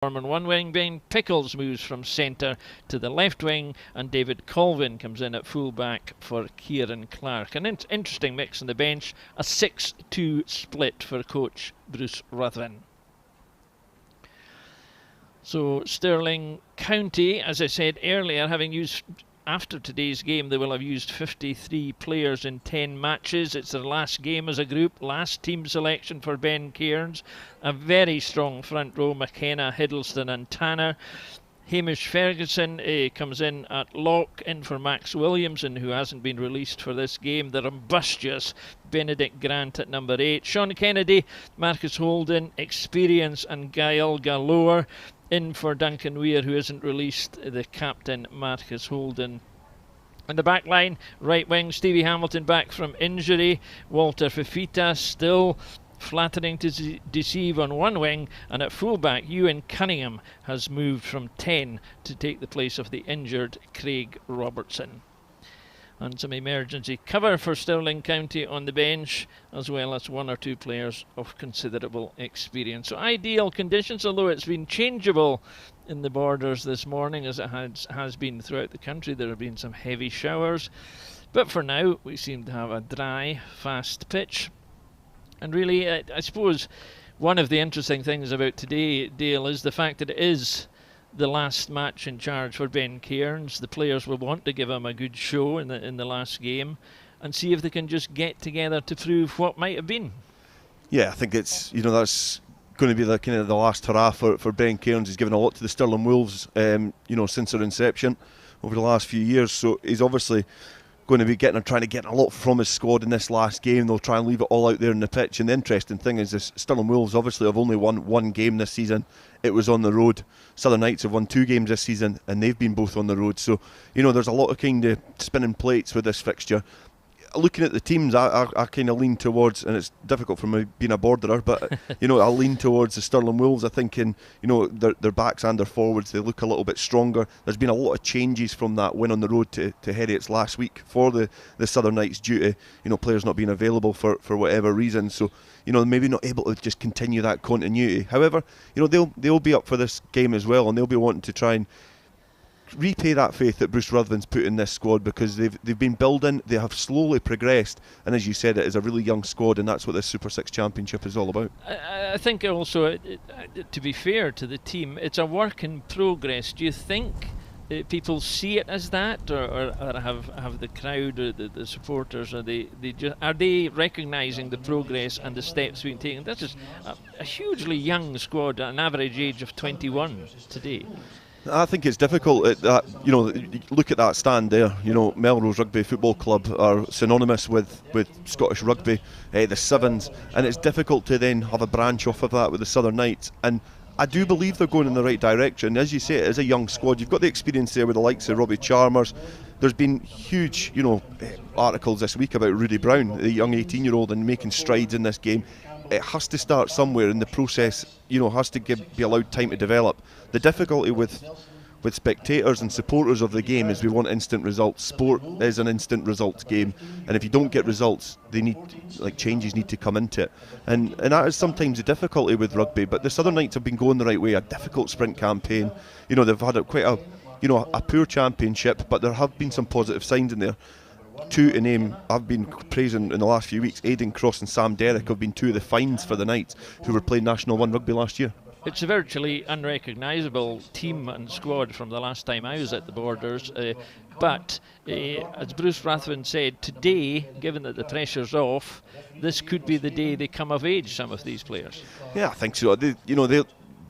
On one wing, Ben Pickles moves from centre to the left wing, and David Colvin comes in at full back for Kieran Clark. An interesting mix on the bench, a 6-2 split for coach Bruce Ruthven. So Stirling County, as I said earlier, having used, after today's game, they will have used 53 players in 10 matches. It's their last game as a group, last team selection for Ben Cairns. A very strong front row, McKenna, Hiddleston and Tanner. Hamish Ferguson comes in at lock, in for Max Williamson, who hasn't been released for this game. The rumbustious Benedict Grant at number 8. Sean Kennedy, Marcus Holden, experience and guile galore. In for Duncan Weir, who isn't released, the captain Marcus Holden. In the back line, right wing, Stevie Hamilton back from injury. Walter Fifita still flattering to deceive on one wing, and at full back, Ewan Cunningham has moved from 10 to take the place of the injured Craig Robertson. And some emergency cover for Stirling County on the bench, as well as one or two players of considerable experience. So ideal conditions, although it's been changeable in the borders this morning, as it has been throughout the country. There have been some heavy showers, but for now we seem to have a dry, fast pitch. And really, I suppose one of the interesting things about today, Dale, is the fact that it is the last match in charge for Ben Cairns. The players will want to give him a good show in the last game and see if they can just get together to prove what might have been. Yeah, I think it's, that's going to be the kind of the last hurrah for Ben Cairns. He's given a lot to the Stirling Wolves, since their inception over the last few years. So he's obviously going to be trying to get a lot from his squad in this last game. They'll try and leave it all out there in the pitch. And the interesting thing is this, Stirling Wolves obviously have only won one game this season. It was on the road. Southern Knights have won 2 games this season, and they've been both on the road. So, there's a lot of kind of spinning plates with this fixture. Looking at the teams, I kind of lean towards, and it's difficult for me being a borderer, but I lean towards the Stirling Wolves. I think their backs and their forwards, they look a little bit stronger. There's been a lot of changes from that win on the road to Heriots last week for the Southern Knights due to players not being available for whatever reason. So maybe not able to just continue that continuity. However, they'll be up for this game as well, and they'll be wanting to try and repay that faith that Bruce Ruthven's put in this squad, because they've been building, they have slowly progressed, and as you said, it is a really young squad, and that's what this Super 6 Championship is all about. I think also, to be fair to the team, it's a work in progress. Do you think people see it as that, or have the crowd or the supporters, are they recognising the progress and the steps being taken? This is a hugely young squad, an average age of 21 today. I think it's difficult. Look at that stand there. Melrose Rugby Football Club are synonymous with Scottish rugby, the Sevens, and it's difficult to then have a branch off of that with the Southern Knights. And I do believe they're going in the right direction. As you say, it is a young squad. You've got the experience there with the likes of Robbie Chalmers. There's been huge, articles this week about Rudy Brown, the young 18-year-old, and making strides in this game. It has to start somewhere, and the process, has to be allowed time to develop. The difficulty with spectators and supporters of the game is we want instant results. Sport is an instant results game, and if you don't get results, changes need to come into it. And that is sometimes the difficulty with rugby. But the Southern Knights have been going the right way. A difficult sprint campaign. They've had quite a poor championship, but there have been some positive signs in there. 2 to name, I've been praising in the last few weeks. Aidan Cross and Sam Derrick have been 2 of the finds for the Knights, who were playing National 1 rugby last year. It's a virtually unrecognisable team and squad from the last time I was at the Borders, but as Bruce Ruthven said, today, given that the pressure's off, this could be the day they come of age, some of these players. Yeah, I think so.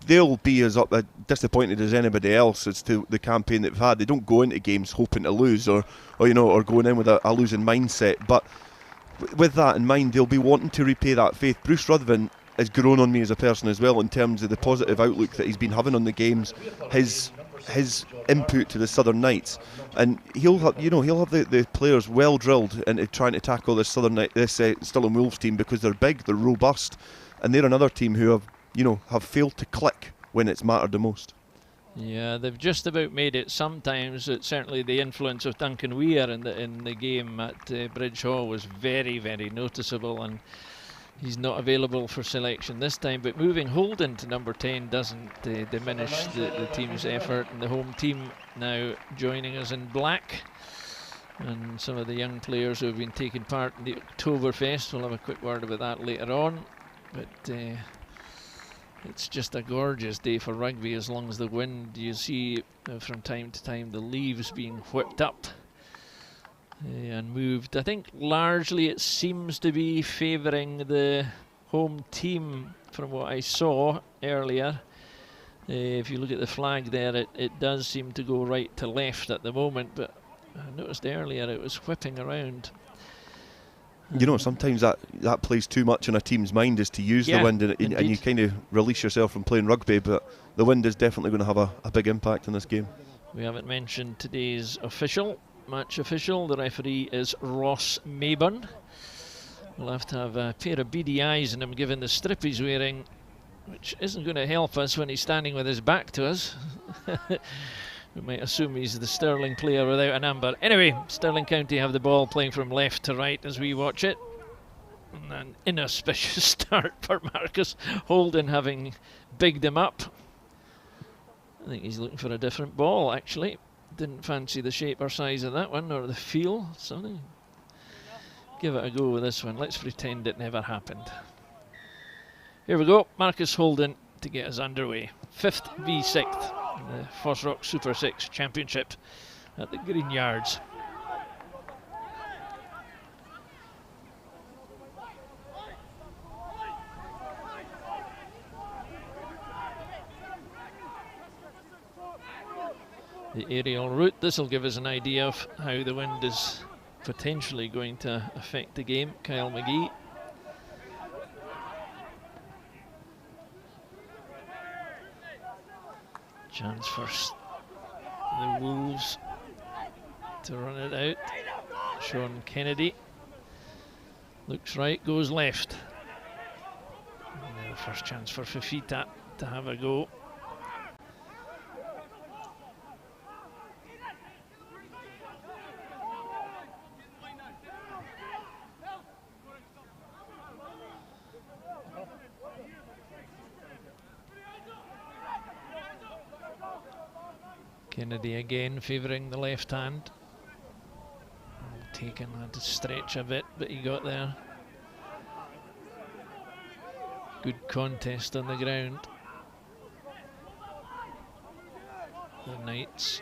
They'll be as disappointed as anybody else as to the campaign they've had. They don't go into games hoping to lose or going in with a losing mindset. But with that in mind, they'll be wanting to repay that faith. Bruce Ruthven has grown on me as a person as well in terms of the positive outlook that he's been having on the games, his input to the Southern Knights, and he'll have the players well drilled into trying to tackle this Stirling Wolves team, because they're big, they're robust, and they're another team who have failed to click when it's mattered the most. Yeah, they've just about made it sometimes. Certainly the influence of Duncan Weir in the game at Bridge Hall was very, very noticeable, and he's not available for selection this time, but moving Holden to number 10 doesn't diminish the team's effort, and the home team now joining us in black, and some of the young players who have been taking part in the Oktoberfest. We'll have a quick word about that later on, but it's just a gorgeous day for rugby. As long as the wind, you see from time to time the leaves being whipped up and moved. I think largely it seems to be favouring the home team from what I saw earlier. If you look at the flag there, it does seem to go right to left at the moment, but I noticed earlier it was whipping around. You know, sometimes that plays too much on a team's mind, is to use the wind, and you kind of release yourself from playing rugby, but the wind is definitely going to have a big impact in this game. We haven't mentioned today's match official. The referee is Ross Mayburn. We'll have to have a pair of beady eyes on him given the strip he's wearing, which isn't going to help us when he's standing with his back to us. We might assume he's the Stirling player without a number. Anyway, Stirling County have the ball, playing from left to right as we watch it. And an inauspicious start for Marcus Holden, having bigged him up. I think he's looking for a different ball, actually. Didn't fancy the shape or size of that one, or the feel. Something. Give it a go with this one. Let's pretend it never happened. Here we go. Marcus Holden to get us underway. 5th v 6th. The FOSROC Super 6 Championship at the Greenyards. The aerial route, this will give us an idea of how the wind is potentially going to affect the game. Kyle McGee. Chance for the Wolves to run it out. Sean Kennedy looks right, goes left. And the first chance for Fifita to have a go. Kennedy again favouring the left hand. Taken, had to stretch a bit, but he got there. Good contest on the ground. The Knights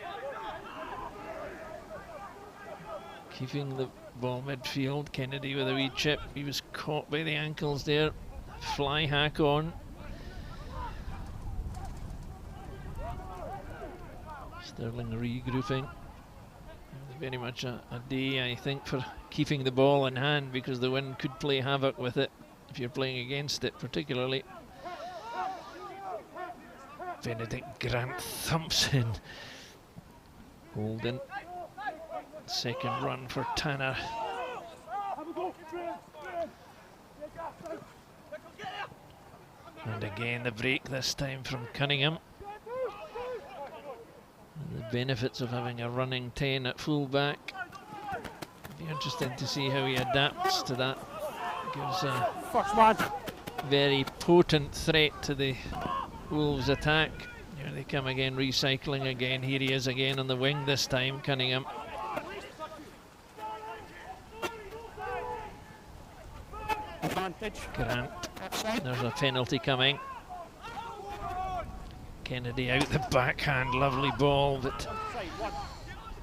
keeping the ball midfield. Kennedy with a wee chip. He was caught by the ankles there. Fly hack on. Stirling regrouping. Very much a day, I think, for keeping the ball in hand, because the wind could play havoc with it if you're playing against it, particularly. Benedict Grant thumps in. Holden. Second run for Tanner. And again the break, this time from Cunningham. The benefits of having a running 10 at fullback. Be interesting to see how he adapts to that. Gives a very potent threat to the Wolves' attack. Here they come again, recycling again. Here he is again on the wing this time, Cunningham. Grant. There's a penalty coming. Kennedy out the backhand, lovely ball, but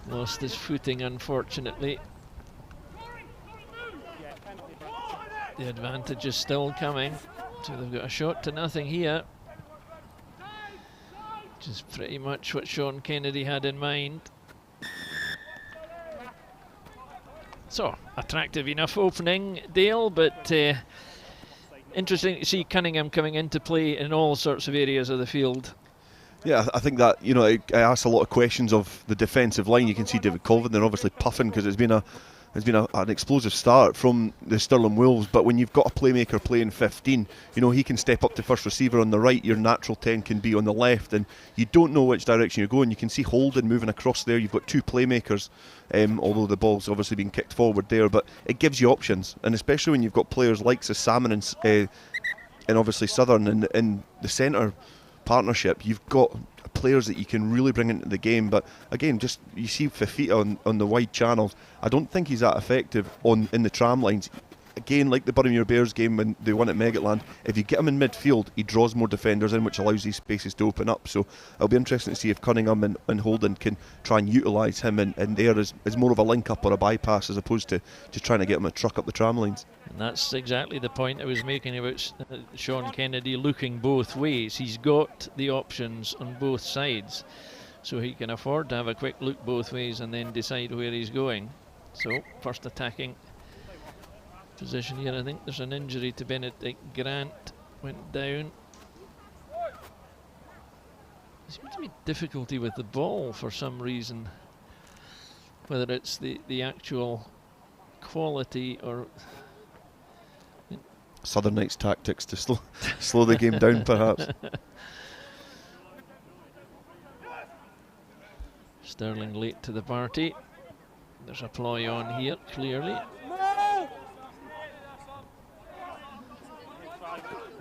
lost his footing, unfortunately. The advantage is still coming, so they've got a shot to nothing here, which is pretty much what Sean Kennedy had in mind. So, attractive enough opening, Dale, but interesting to see Cunningham coming into play in all sorts of areas of the field. Yeah, I think that, you know, I asked a lot of questions of the defensive line. You can see David Colvin, they're obviously puffing because it's been a has been an explosive start from the Stirling Wolves, but when you've got a playmaker playing 15, you know, he can step up to first receiver on the right, your natural 10 can be on the left, and you don't know which direction you're going. You can see Holden moving across there, you've got two playmakers, although the ball's obviously been kicked forward there, but it gives you options, and especially when you've got players like Salmon and obviously Southern in the centre partnership, you've got players that you can really bring into the game. But again, just you see Fafita on the wide channels, I don't think he's that effective in the tram lines. Again, like the Boroughmuir Bears game when they won at MacLennan, if you get him in midfield, he draws more defenders in, which allows these spaces to open up. So it'll be interesting to see if Cunningham and Holden can try and utilise him in there as more of a link-up or a bypass, as opposed to just trying to get him a truck up the tram lines. And that's exactly the point I was making about Sean Kennedy looking both ways. He's got the options on both sides, so he can afford to have a quick look both ways and then decide where he's going. So first attacking position here. I think there's an injury to Benedict Grant, went down. There seems to be difficulty with the ball for some reason, whether it's the actual quality or Southern Knights tactics to slow the game down, perhaps. Stirling late to the party. There's a ploy on here, clearly.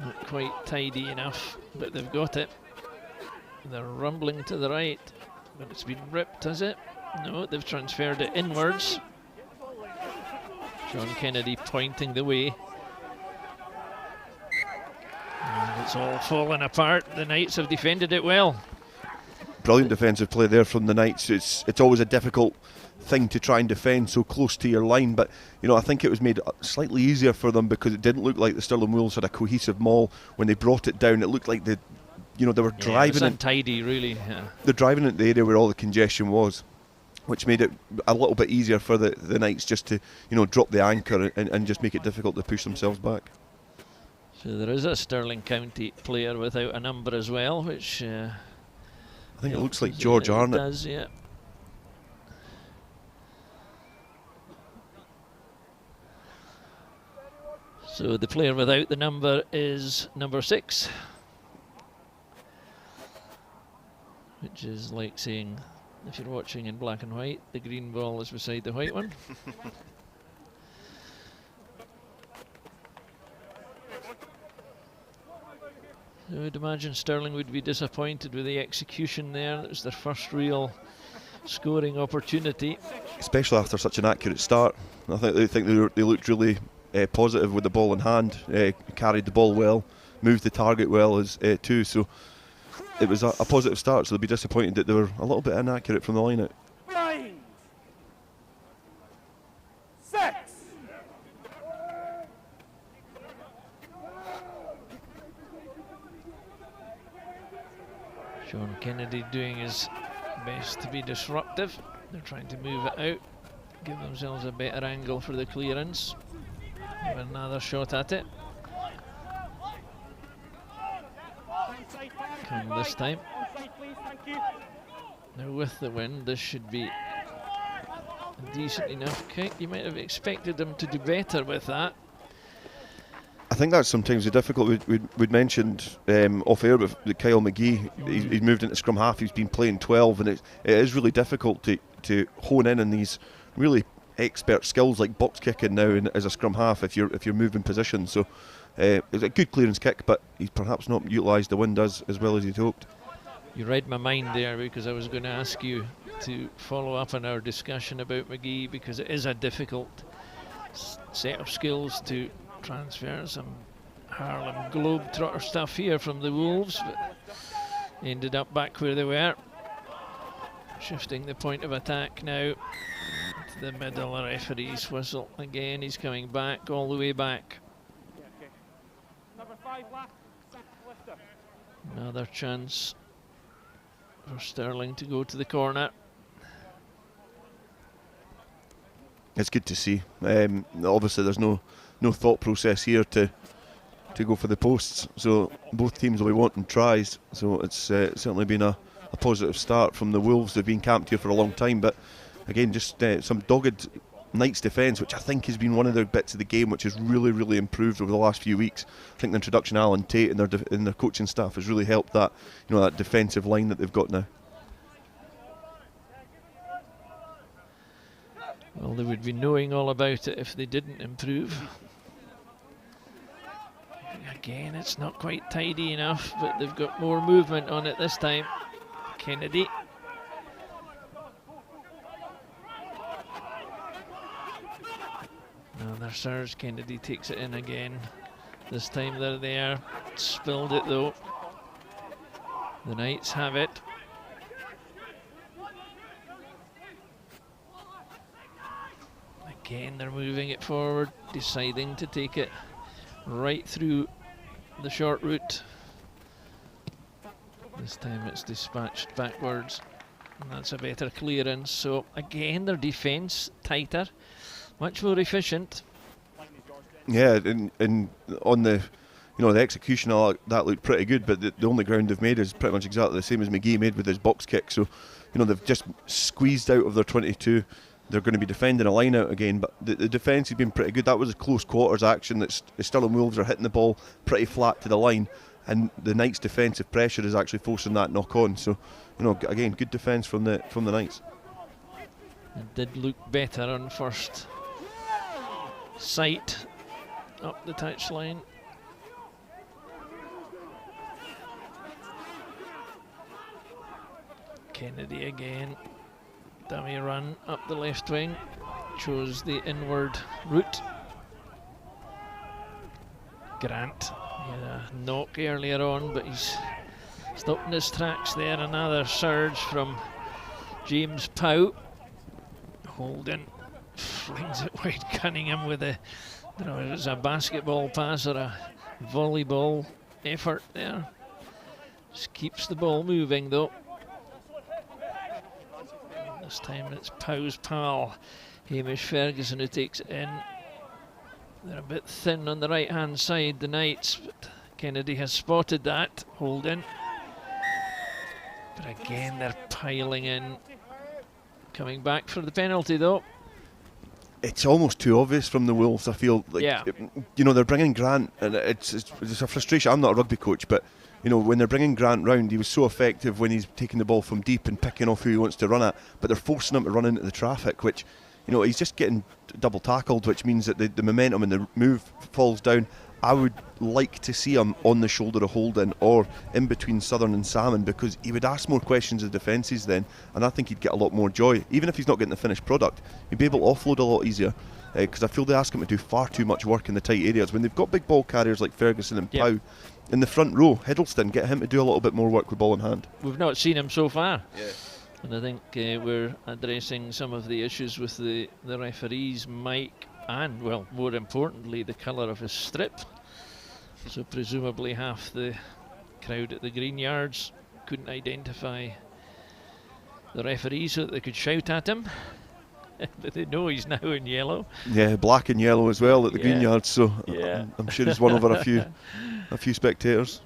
Not quite tidy enough, but they've got it. They're rumbling to the right, but it's been ripped, has it? No, they've transferred it inwards. Sean Kennedy pointing the way. And it's all fallen apart. The Knights have defended it well. Brilliant defensive play there from the Knights. It's always a difficult thing to try and defend so close to your line, but you know, I think it was made slightly easier for them because it didn't look like the Stirling Wolves had a cohesive maul. When they brought it down, it looked like they were driving it was untidy, really. Yeah. They're driving into the area where all the congestion was, which made it a little bit easier for the Knights just to, you know, drop the anchor and just make it difficult to push themselves back. So there is a Stirling County player without a number as well, which I think it looks like George Arnott. It does, yeah. So the player without the number is number 6, which is like saying, if you're watching in black and white, the green ball is beside the white one. So I would imagine Stirling would be disappointed with the execution there. That was their first real scoring opportunity, especially after such an accurate start. I think they looked really positive with the ball in hand, carried the ball well, moved the target well as too. So it was a positive start. So they'll be disappointed that they were a little bit inaccurate from the line out. 6. Sean Kennedy doing his best to be disruptive. They're trying to move it out, give themselves a better angle for the clearance. Have another shot at it. Come this time. Now with the wind, this should be a decent enough kick. You might have expected them to do better with that. I think that's sometimes the difficult. We'd mentioned off air with Kyle McGee. He's moved into scrum half. He's been playing 12, and it is really difficult to hone in on these really expert skills like box kicking now as a scrum half if you're moving position. So it was a good clearance kick, but he's perhaps not utilised the wind as well as he'd hoped. You read my mind there, because I was going to ask you to follow up on our discussion about McGee, because it is a difficult set of skills to transfer. Some Harlem Globetrotter stuff here from the Wolves, but ended up back where they were. Shifting the point of attack now to the middle. The referee's whistle again. He's coming back, all the way back. Number 5 left. Another chance for Stirling to go to the corner. It's good to see. Obviously there's no thought process here to go for the posts, so both teams will be wanting tries. So it's certainly been a positive start from the Wolves. They've been camped here for a long time, but again, just some dogged Knights defence, which I think has been one of the bits of the game which has really, really improved over the last few weeks. I think the introduction of Alan Tate and their coaching staff has really helped that, that defensive line that they've got now. Well, they would be knowing all about it if they didn't improve. Again, it's not quite tidy enough, but they've got more movement on it this time. Kennedy. Another surge. Kennedy takes it in again. This time they're there. Spilled it though. The Knights have it. Again, they're moving it forward, deciding to take it right through the short route. This time it's dispatched backwards, and that's a better clearance. So again, their defence tighter, much more efficient. Yeah, and on the the execution of that looked pretty good, but the only ground they've made is pretty much exactly the same as McGee made with his box kick. So they've just squeezed out of their 22. They're going to be defending a line out again, but the defence has been pretty good. That was a close quarters action. That Stirling Wolves are hitting the ball pretty flat to the line, and the Knights' defensive pressure is actually forcing that knock on. So, again, good defence from the Knights. It did look better on first sight up the touchline. Kennedy again. Dummy run up the left wing, chose the inward route. Grant, he had a knock earlier on, but he's stopped in his tracks there. Another surge from James Pow. Holden flings it wide. Cunningham with a, I don't know if it's a basketball pass or a volleyball effort there. Just keeps the ball moving though. This time it's Pow's pal, Hamish Ferguson, who takes it in. They're a bit thin on the right hand side, the Knights, but Kennedy has spotted that. Holden. But again, they're piling in. Coming back for the penalty though. It's almost too obvious from the Wolves, I feel. Like, yeah. They're bringing Grant, and it's a frustration. I'm not a rugby coach, but when they're bringing Grant round, he was so effective when he's taking the ball from deep and picking off who he wants to run at, but they're forcing him to run into the traffic, which, he's just getting double tackled, which means that the momentum and the move falls down. I would like to see him on the shoulder of Holden or in between Southern and Salmon, because he would ask more questions of defences then, and I think he'd get a lot more joy. Even if he's not getting the finished product, he'd be able to offload a lot easier, because I feel they ask him to do far too much work in the tight areas. When they've got big ball carriers like Ferguson and Pow in the front row, Hiddleston, get him to do a little bit more work with ball in hand. We've not seen him so far. Yeah. And I think we're addressing some of the issues with the referee's mic and, well, more importantly, the colour of his strip. So presumably half the crowd at the Greenyards couldn't identify the referee so that they could shout at him. But they know he's now in yellow. Yeah, black and yellow as well at the Greenyards, so I'm sure he's won over a few spectators.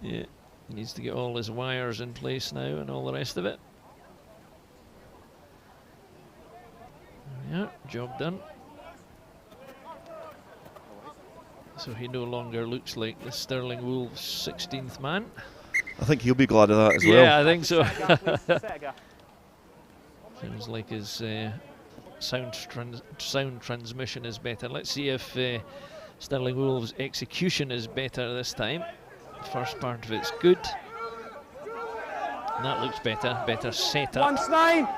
Yeah, he needs to get all his wires in place now and all the rest of it. Yeah, job done. So he no longer looks like the Stirling Wolves 16th man. I think he'll be glad of that as well. Yeah, I think so. Seems like his sound transmission is better. Let's see if Stirling Wolves' execution is better this time. The first part of it's good. And that looks better. Better set up. 1-9.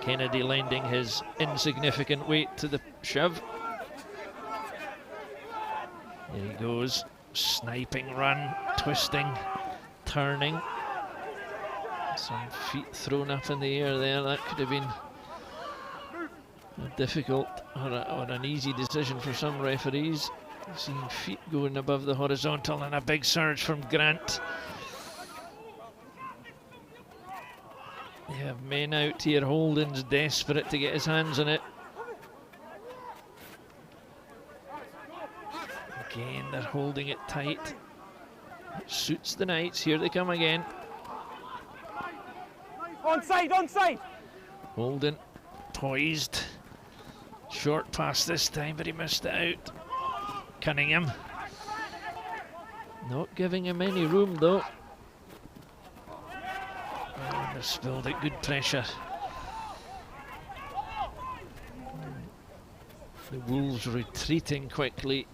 Kennedy lending his insignificant weight to the shove. There he goes, sniping run, twisting, turning. Some feet thrown up in the air there. That could have been a difficult or an easy decision for some referees. Seeing feet going above the horizontal, and a big surge from Grant. They have men out here. Holden's desperate to get his hands on it. Again, they're holding it tight. It suits the Knights. Here they come again. Onside, onside. Holden poised. Short pass this time, but he missed it out. Cunningham. Not giving him any room though. Oh, misspilled it, good pressure. The Wolves retreating quickly.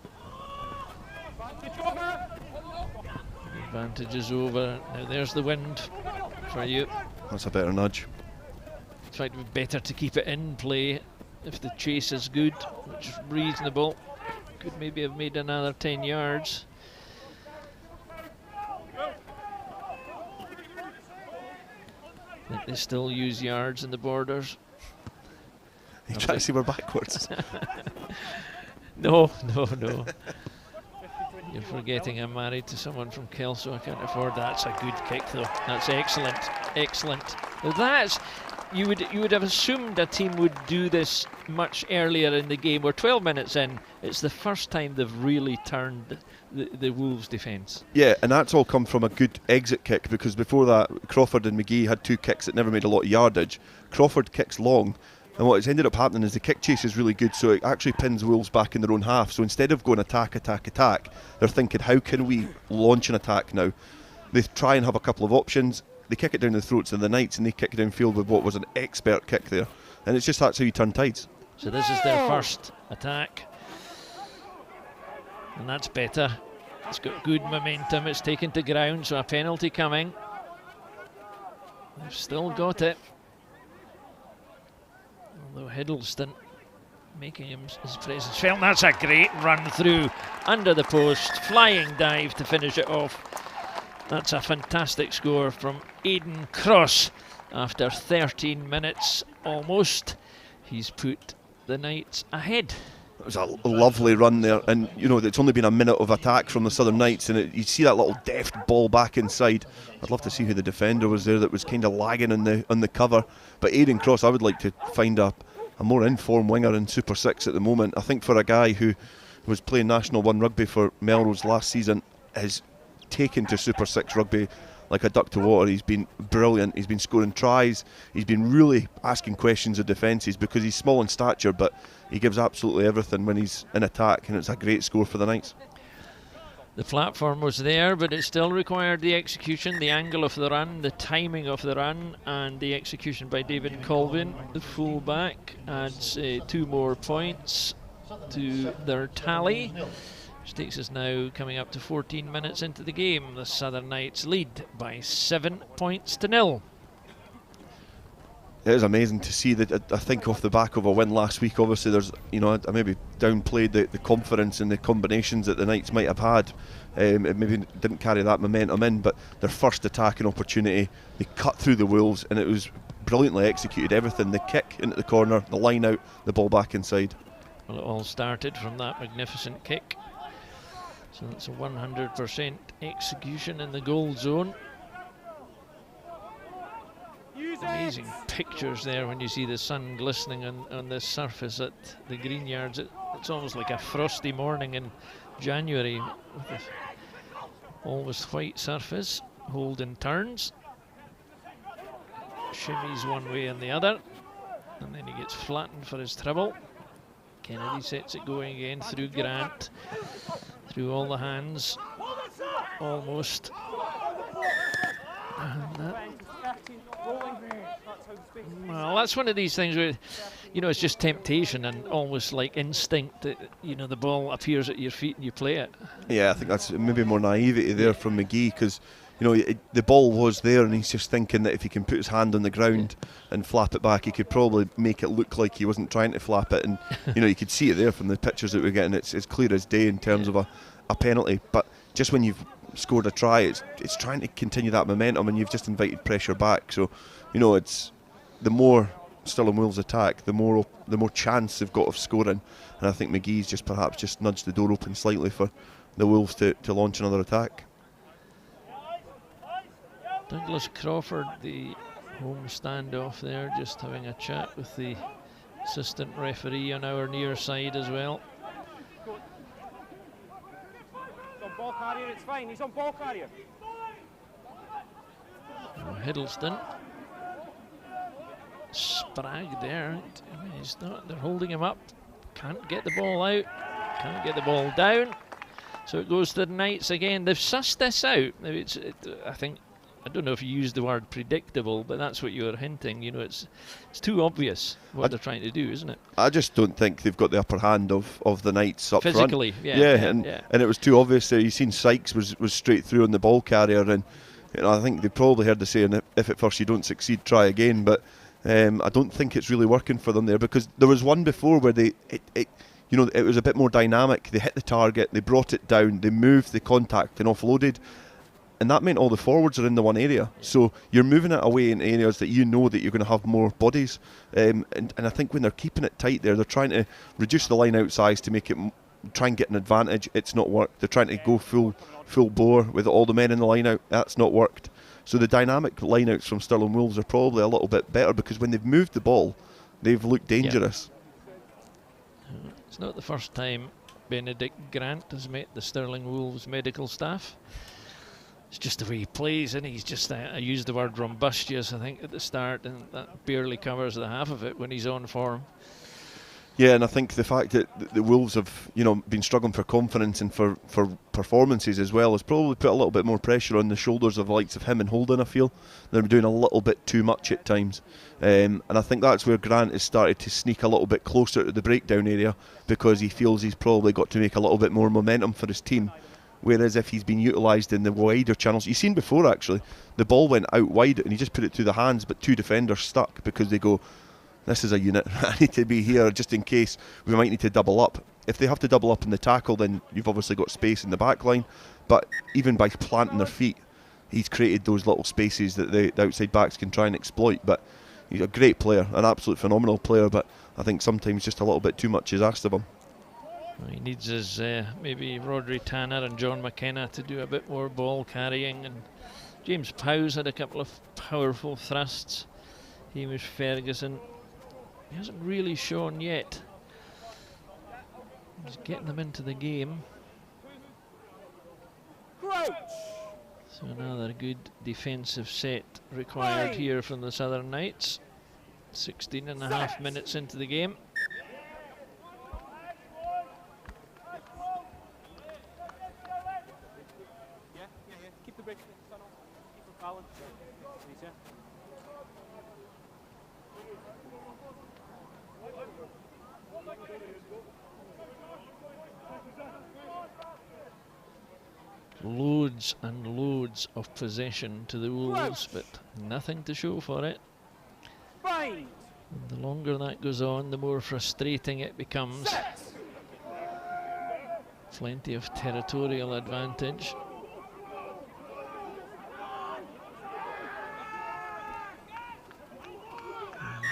Advantage is over. Now there's the wind for you. That's a better nudge. In fact, it would be better to keep it in play if the chase is good, which is reasonable. Could maybe have made another 10 yards. I think they still use yards in the borders. You try to see we're backwards. No. You're forgetting I'm married to someone from Kelso. I can't afford that. That's a good kick though. That's excellent. Excellent. Now that's, you would have assumed a team would do this much earlier in the game. We're 12 minutes in. It's the first time they've really turned the Wolves' defence. Yeah, and that's all come from a good exit kick, because before that Crawford and McGee had 2 kicks that never made a lot of yardage. Crawford kicks long, and what has ended up happening is the kick chase is really good, so it actually pins Wolves back in their own half. So instead of going attack, they're thinking, how can we launch an attack now? They try and have a couple of options. They kick it down the throats of the Knights, and they kick it downfield with what was an expert kick there. And it's just that's how you turn tides. So this is their first attack. And that's better. It's got good momentum. It's taken to ground, so a penalty coming. They've still got it. Although Hiddleston making his presence felt. That's a great run through under the post. Flying dive to finish it off. That's a fantastic score from Aidan Cross after 13 minutes almost. He's put the Knights ahead. It was a lovely run there, and you know it's only been a minute of attack from the Southern Knights, and you see that little deft ball back inside. I'd love to see who the defender was there that was kind of lagging on the cover. But Aidan Cross, I would like to find a more informed winger in Super 6 at the moment. I think for a guy who was playing National 1 rugby for Melrose last season, has taken to Super 6 rugby like a duck to water. He's been brilliant. He's been scoring tries. He's been really asking questions of defences, because he's small in stature, but he gives absolutely everything when he's in attack, and it's a great score for the Knights. The platform was there, but it still required the execution, the angle of the run, the timing of the run, and the execution by David Colvin, the full-back, adds 2 more points to their tally, which takes us now coming up to 14 minutes into the game. The Southern Knights lead by 7 points to 0. It is amazing to see that. I think off the back of a win last week, obviously there's, you know, I maybe downplayed the confidence and the combinations that the Knights might have had. It maybe didn't carry that momentum in, but their first attacking opportunity, they cut through the Wolves, and it was brilliantly executed. Everything, the kick into the corner, the line out, the ball back inside. Well, it all started from that magnificent kick. So that's a 100% execution in the goal zone. Amazing pictures there when you see the sun glistening on this surface at the Greenyards. It's almost like a frosty morning in January with this almost white surface. Holden turns, shimmies one way and the other, and then he gets flattened for his treble. Kennedy sets it going again through Grant, through all the hands, almost. Well, that's one of these things where, you know, it's just temptation and almost like instinct that, you know, the ball appears at your feet and you play it. Yeah, I think that's maybe more naivety there from McGee, because, you know, the ball was there, and he's just thinking that if he can put his hand on the ground and flap it back, he could probably make it look like he wasn't trying to flap it. And, you know, you could see it there from the pictures that we're getting. It's clear as day in terms of a penalty. But just when you've scored a try, it's trying to continue that momentum, and you've just invited pressure back. So, you know, it's the more Stirling Wolves attack, the more chance they've got of scoring. And I think McGee's just perhaps just nudged the door open slightly for the Wolves to launch another attack. Douglas Crawford, the home standoff there, just having a chat with the assistant referee on our near side as well. He's on ball carrier, it's fine, he's on ball carrier. Hiddleston. Sprague there. I mean, he's not, they're holding him up. can't get the ball out, can't get the ball down. So it goes to the Knights again. They've sussed this out. I don't know if you used the word predictable, but that's what you were hinting. You know, it's too obvious what they're trying to do, isn't it? I just don't think they've got the upper hand of the Knights up physically, front. Yeah, and it was too obvious there. You've seen Sykes was straight through on the ball carrier, and I think they probably heard the saying, if at first you don't succeed, try again. But I don't think it's really working for them there, because there was one before where it was a bit more dynamic. They hit the target, they brought it down, they moved the contact and offloaded. And that meant all the forwards are in the one area. So you're moving it away in areas that you know that you're going to have more bodies. And I think when they're keeping it tight there, they're trying to reduce the line out size to make it try and get an advantage. It's not worked. They're trying to go full bore with all the men in the line out. That's not worked. So the dynamic line outs from Stirling Wolves are probably a little bit better, because when they've moved the ball, they've looked dangerous. Yeah. It's not the first time Benedict Grant has met the Stirling Wolves medical staff. It's just the way he plays, and he's just, I used the word rumbustious, I think, at the start, and that barely covers the half of it when he's on form. Yeah, and I think the fact that the Wolves have, been struggling for confidence and for performances as well has probably put a little bit more pressure on the shoulders of the likes of him and Holden. I feel they're doing a little bit too much at times, and I think that's where Grant has started to sneak a little bit closer to the breakdown area, because he feels he's probably got to make a little bit more momentum for his team. Whereas if he's been utilised in the wider channels, you've seen before actually, the ball went out wide and he just put it through the hands, but two defenders stuck because they go, this is a unit, I need to be here just in case we might need to double up. If they have to double up in the tackle, then you've obviously got space in the back line, but even by planting their feet, he's created those little spaces that the outside backs can try and exploit. But he's a great player, an absolute phenomenal player, but I think sometimes just a little bit too much is asked of him. He needs his maybe Rodri Tanner and John McKenna to do a bit more ball carrying, and James Powell's had a couple of powerful thrusts. Hamish Ferguson, he hasn't really shown yet. He's getting them into the game. So another good defensive set required here from the Southern Knights. 16.5 minutes into the game. Loads and loads of possession to the Wolves, but nothing to show for it. And the longer that goes on, the more frustrating it becomes. Plenty of territorial advantage.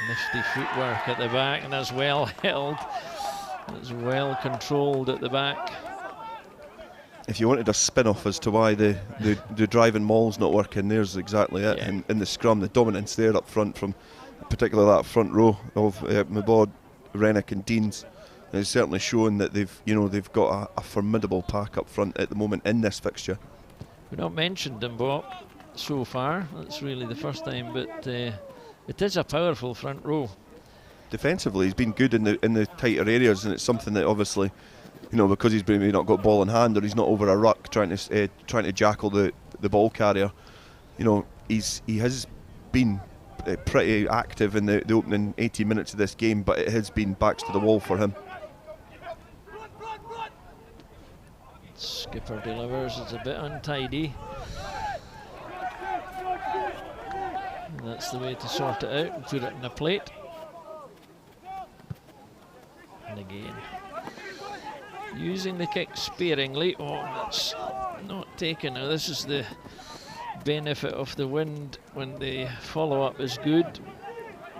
Nifty footwork at the back, and that's well held. It's well controlled at the back. If you wanted a spin-off as to why the driving maul's not working, there's exactly it. Yeah. In the scrum, the dominance there up front, from particularly that front row of Mabod, Rennick and Deans, is certainly showing that they've got a formidable pack up front at the moment in this fixture. We've not mentioned Mbok so far. That's really the first time, but it is a powerful front row. Defensively, he's been good in the tighter areas, and it's something that obviously, because he's maybe not got ball in hand, or he's not over a ruck trying to jackal the ball carrier. He has been pretty active in the opening 80 minutes of this game, but it has been backs to the wall for him. Skipper delivers. It's a bit untidy. And that's the way to sort it out and put it in a plate. And again, using the kick sparingly. Oh, that's not taken. Now this is the benefit of the wind when the follow-up is good.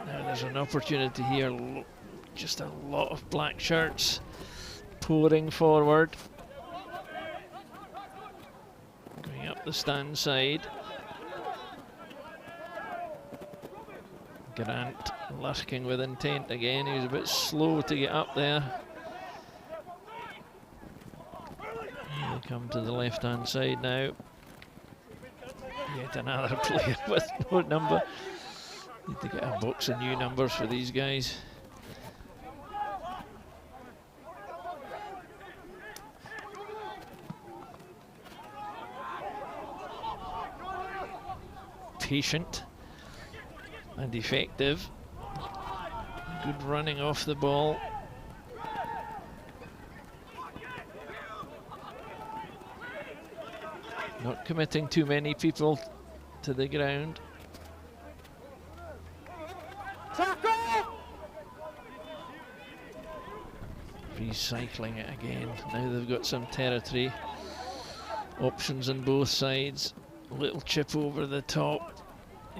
Now there's an opportunity here. Just a lot of black shirts pouring forward. Going up the stand side. Grant lurking with intent again. He was a bit slow to get up there. They come to the left-hand side now. Yet another player with no number. Need to get a box of new numbers for these guys. patient and effective. Good running off the ball. Not committing too many people to the ground. Recycling it again. Now they've got some territory. Options on both sides. Little chip over the top.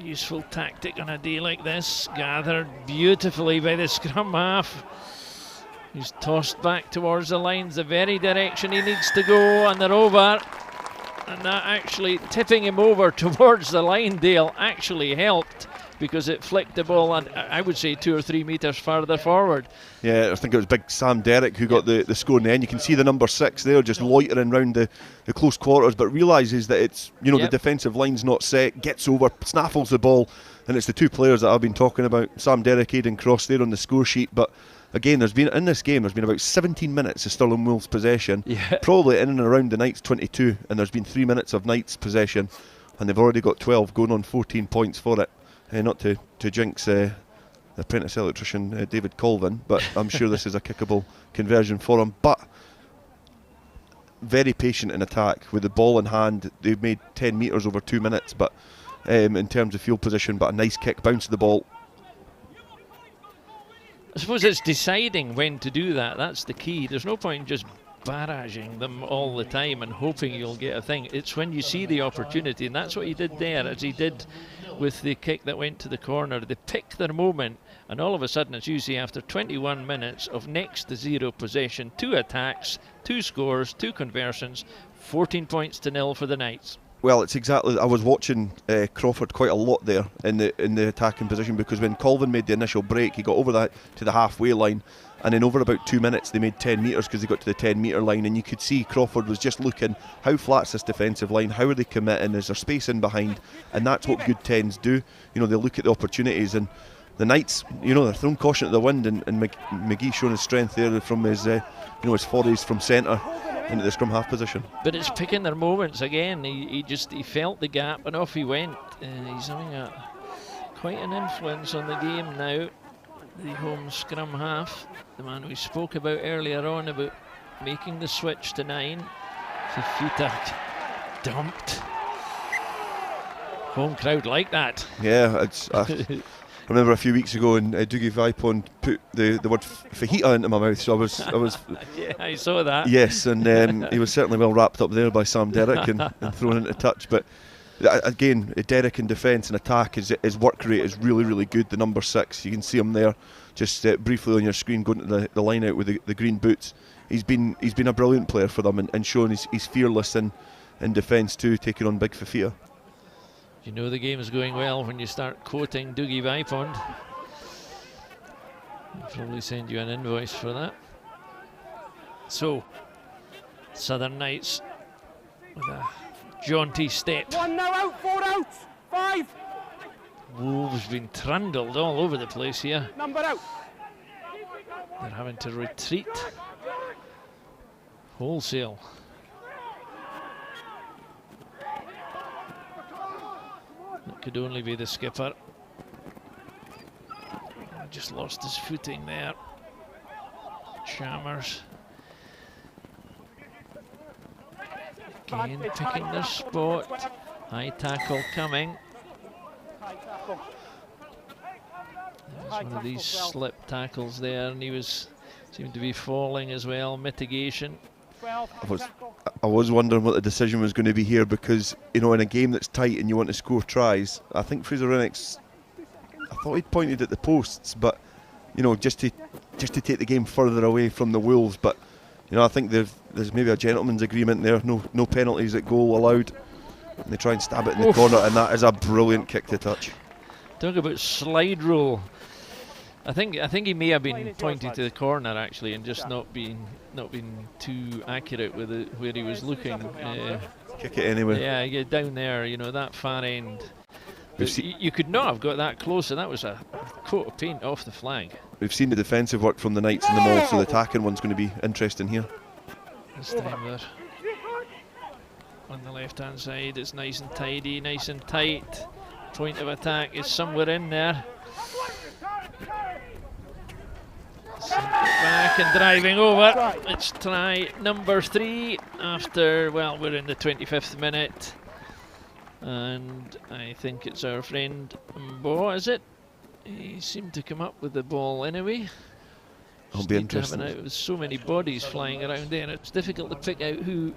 Useful tactic on a day like this. Gathered beautifully by the scrum half. He's tossed back towards the lines, the very direction he needs to go, and they're over. And that actually tipping him over towards the line, Dale, actually helped, because it flicked the ball, and I would say 2 or 3 metres farther forward. Yeah, I think it was big Sam Derrick who got the score in the end. You can see the number 6 there just loitering around the close quarters, but realises that it's, you know, the defensive line's not set, gets over, snaffles the ball, and it's the 2 players that I've been talking about, Sam Derrick, Aidan Cross there on the score sheet. But again, there's been about 17 minutes of Stirling Wolves possession, probably in and around the Knights 22, and there's been 3 minutes of Knights possession, and they've already got 12, going on 14 points for it. Not to jinx the apprentice electrician David Colvin, but I'm sure this is a kickable conversion for him. But very patient in attack with the ball in hand. They've made 10 metres over 2 minutes, but in terms of field position, but a nice kick, bounce of the ball. I suppose it's deciding when to do that. That's the key. There's no point in just barraging them all the time and hoping you'll get a thing. It's when you see the opportunity, and that's what he did there, as he did with the kick that went to the corner. They pick their moment, and all of a sudden it's usually after 21 minutes of next to 0 possession, 2 attacks, 2 scores, 2 conversions, 14 points to 0 for the Knights. Well, it's exactly. I was watching Crawford quite a lot there in the attacking position, because when Colvin made the initial break, he got over that to the halfway line, and in over about 2 minutes they made 10 metres because they got to the 10 metre line, and you could see Crawford was just looking, how flat's this defensive line, how are they committing, is there space in behind, and that's what good 10s do. You know, they look at the opportunities, and the Knights, you know, they're throwing caution to the wind, and McGee showing his strength there from his his forays from centre into the scrum half position. But it's picking their moments again. He felt the gap and off he went. He's having quite an influence on the game now, the home scrum half, the man we spoke about earlier on about making the switch to 9. Fifita dumped. Home crowd like that. Yeah, it's I remember a few weeks ago, and Dougie Vipon put the word fajita into my mouth, so I was yeah, I saw that. Yes, and he was certainly well wrapped up there by Sam Derrick and thrown into touch. But again, Derrick in defence and attack, his work rate is really, really good. The number 6, you can see him there, just briefly on your screen, going to the line out with the green boots. He's been a brilliant player for them, and showing he's fearless in defence too, taking on big Fafita. You know the game is going well when you start quoting Dougie Vipond. I'll probably send you an invoice for that. So, Southern Knights with a jaunty step. 1 now out, 4 out, 5. Wolves been trundled all over the place here. Number out. They're having to retreat wholesale. That could only be the skipper. Just lost his footing there. Chalmers. Again picking their spot. High tackle coming. There's one of these slip tackles there, and he seemed to be falling as well. Mitigation. I was wondering what the decision was going to be here, because, you know, in a game that's tight and you want to score tries, I think Fraser Rennick's, I thought he'd pointed at the posts, but, you know, just to take the game further away from the Wolves. But, you know, I think there's maybe a gentleman's agreement there. No penalties at goal allowed. And they try and stab it in the corner, and that is a brilliant kick to touch. Talk about slide rule. I think he may have been pointing to the corner actually, and just not been too accurate with it where he was looking. Kick it anyway. Yeah, get down there, you know, that far end. You could not have got that close, and that was a coat of paint off the flag. We've seen the defensive work from the Knights in the maul, so the attacking one's going to be interesting here. This time they're on the left-hand side. It's nice and tidy, nice and tight. point of attack is somewhere in there. Back and driving over. It's try number 3 after, well, we're in the 25th minute. And I think it's our friend Mbo, is it? He seemed to come up with the ball anyway. It'll be interesting. With so many bodies flying around there, it's difficult to pick out who.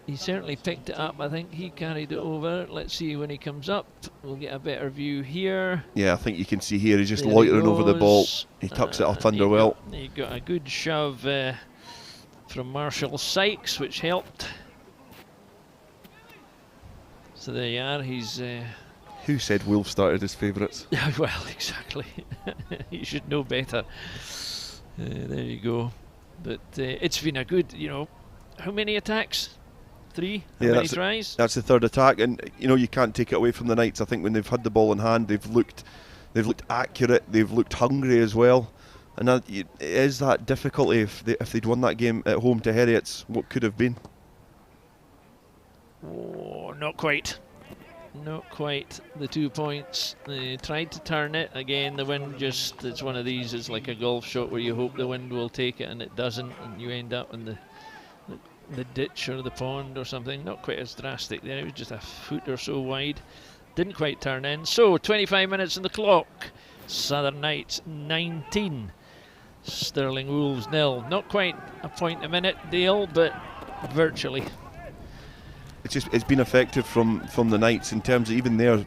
He certainly picked it up. I think he carried it over. Let's see when he comes up. We'll get a better view here. Yeah, I think you can see here he's just there loitering over the ball. He tucks it up under well. He got a good shove from Marshall Sykes, which helped. So there you are. He's. Who said Wolves started as favourites? Well, exactly. You should know better. There you go. But it's been a good, how many attacks? 3? How many tries? That's the third attack, and you can't take it away from the Knights. I think when they've had the ball in hand, they've looked accurate. They've looked hungry as well, and it is that difficulty if they'd won that game at home to Heriots. What could have been? Oh, not quite. Not quite the 2 points. They tried to turn it again. The wind it's one of these. It's like a golf shot where you hope the wind will take it and it doesn't, and you end up in the ditch or the pond or something. Not quite as drastic there. It was just a foot or so wide. Didn't quite turn in. So 25 minutes on the clock. Southern Knights 19. Stirling Wolves 0. Not quite a point a minute deal, but virtually. It's been effective from the Knights in terms of even there,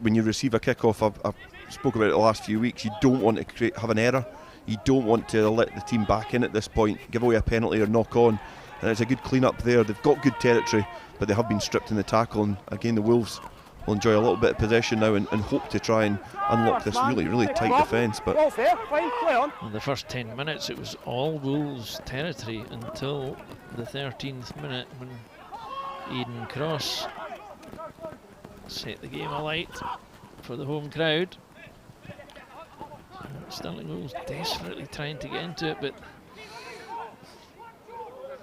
when you receive a kick-off, I've spoke about it the last few weeks, you don't want to have an error. You don't want to let the team back in at this point, give away a penalty or knock on. And it's a good clean-up there. They've got good territory, but they have been stripped in the tackle. And again, the Wolves will enjoy a little bit of possession now and hope to try and unlock this really, really tight defence. But in the first 10 minutes, it was all Wolves territory until the 13th minute when Eden Cross set the game alight for the home crowd. Stirling Wolves desperately trying to get into it, but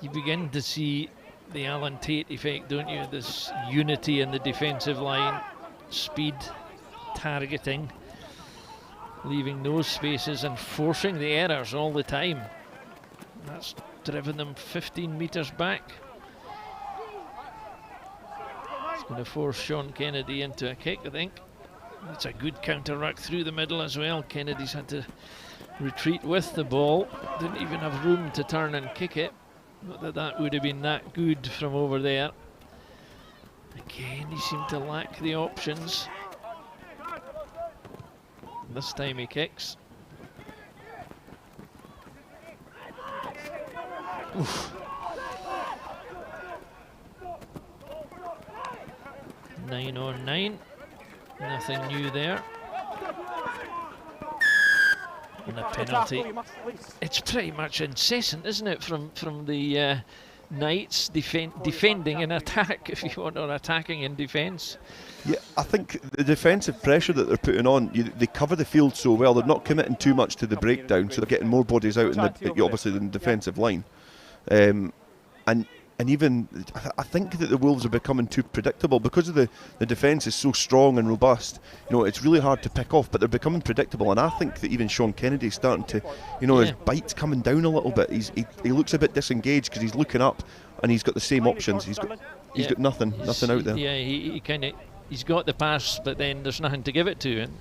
you begin to see the Alan Tate effect, don't you? This unity in the defensive line, speed, targeting, leaving no spaces and forcing the errors all the time. That's driven them 15 metres back. Going to force Sean Kennedy into a kick, I think. It's a good counter ruck through the middle as well. Kennedy's had to retreat with the ball. Didn't even have room to turn and kick it. Not that would have been that good from over there. Again, he seemed to lack the options. This time he kicks. Oof. 9 on 9, nothing new there. And a penalty. It's pretty much incessant, isn't it, from the Knights defending in attack, if you want, or attacking in defence. Yeah, I think the defensive pressure that they're putting on, they cover the field so well. They're not committing too much to the breakdown, so they're getting more bodies out in obviously in the defensive line. And even, I think that the Wolves are becoming too predictable because of the defence is so strong and robust. It's really hard to pick off, but they're becoming predictable. And I think that even Sean Kennedy's starting to, his bite's coming down a little bit. He looks a bit disengaged because he's looking up and he's got the same options. He's got nothing out there. Yeah, he's got the pass, but then there's nothing to give it to. And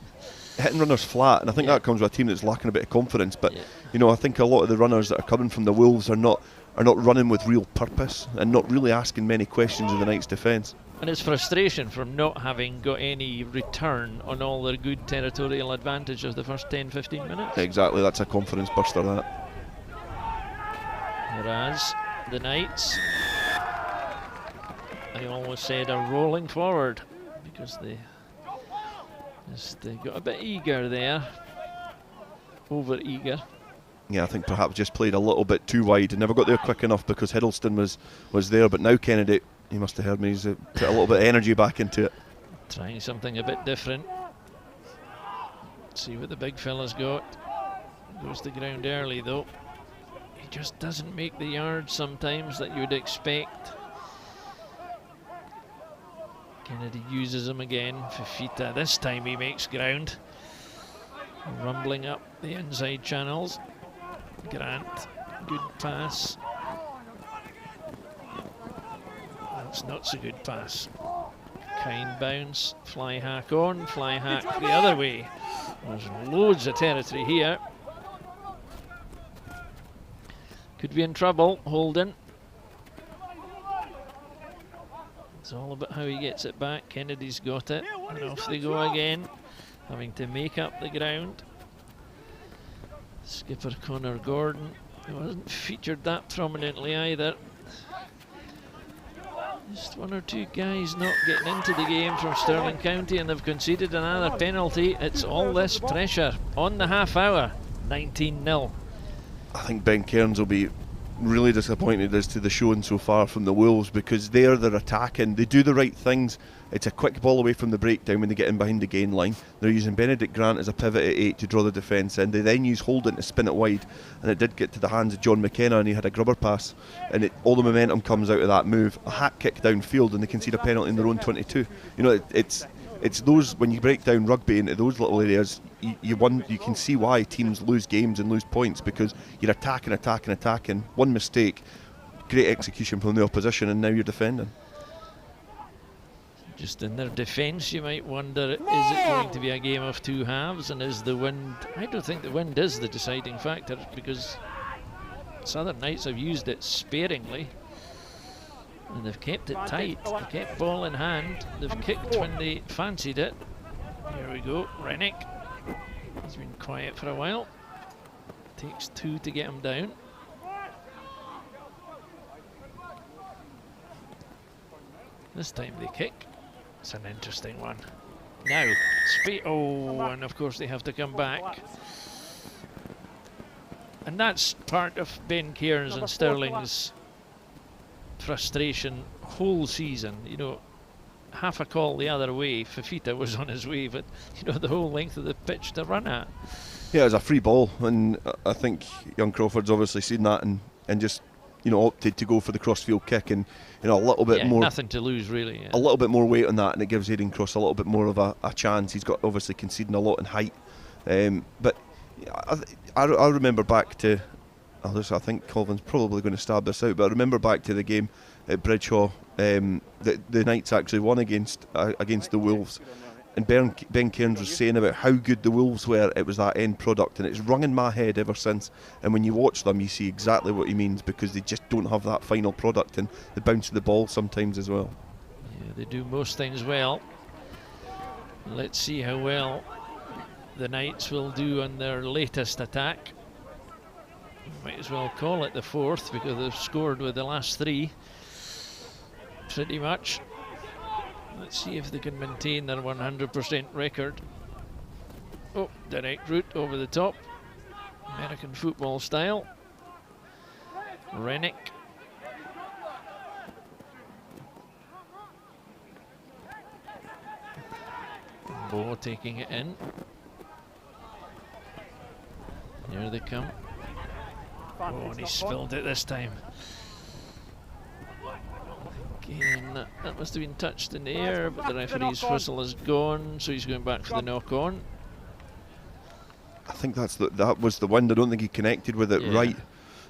hitting runners flat, and I think that comes with a team that's lacking a bit of confidence. But I think a lot of the runners that are coming from the Wolves are not running with real purpose and not really asking many questions of the Knights' defence. And it's frustration from not having got any return on all their good territorial advantage of the first 10-15 minutes. Exactly, that's a confidence buster, that. Whereas the Knights, I always said, are rolling forward because they got a bit eager there, over eager. Yeah, I think perhaps just played a little bit too wide and never got there quick enough because Hiddleston was there, but now Kennedy, he must have heard me, he's put a little bit of energy back into it. Trying something a bit different. See what the big fella's got. Goes to ground early though. He just doesn't make the yards sometimes that you would expect. Kennedy uses him again. Fifita, this time he makes ground. Rumbling up the inside channels. Grant, good pass. That's not so good pass. Kind bounce, fly hack on, fly hack the other way. There's loads of territory here. Could be in trouble, Holden. It's all about how he gets it back. Kennedy's got it, and off they go again, having to make up the ground. Skipper Connor Gordon, who wasn't featured that prominently either. Just one or two guys not getting into the game from Stirling County, and they've conceded another penalty. It's all this pressure on the half hour. 19-0. I think Ben Cairns will be really disappointed as to the showing so far from the Wolves, because they're attacking, they do the right things. It's a quick ball away from the breakdown when they get in behind the gain line. They're using Benedict Grant as a pivot at 8 to draw the defence in. They then use Holden to spin it wide, and it did get to the hands of John McKenna, and he had a grubber pass, and all the momentum comes out of that move. A hat kick downfield, and they concede a penalty in their own 22. You know, it's those, when you break down rugby into those little areas, you can see why teams lose games and lose points, because you're attacking. One mistake, great execution from the opposition, and now you're defending. Just in their defence, you might wonder, is it going to be a game of two halves, and is the wind... I don't think the wind is the deciding factor, because Southern Knights have used it sparingly, and they've kept it tight. They kept ball in hand. They've kicked when they fancied it. Here we go, Rennick. He's been quiet for a while. Takes 2 to get him down. This time they kick. It's an interesting one. Now, and of course they have to come back. And that's part of Ben Cairns and Stirling's frustration whole season. You know, half a call the other way, Fifita was on his way, but you know, the whole length of the pitch to run at. Yeah, it was a free ball, and I think young Crawford's obviously seen that and just, you know, opted to go for the crossfield kick, and you know, a little bit more, nothing to lose really. Yeah. A little bit more weight on that, and it gives Aidan Cross a little bit more of a chance. He's got obviously conceding a lot in height, but I remember back to, I think Colvin's probably going to stab this out, but I remember back to the game at Bridgehaw, the Knights actually won against the Wolves, and Ben Cairns was saying about how good the Wolves were. It was that end product, and it's rung in my head ever since. And when you watch them, you see exactly what he means, because they just don't have that final product, and the bounce of the ball sometimes as well. Yeah, they do most things well. Let's see how well the Knights will do on their latest attack. Might as well call it the fourth, because they've scored with the last 3 pretty much. Let's see if they can maintain their 100% record. Oh, direct route over the top, American football style. Rennick. Bo taking it in. Here they come. Oh, and he spilled it this time. Again, that must have been touched in the air, but the referee's whistle is gone, so he's going back for the knock-on. I think that was the wind. I don't think he connected with it right,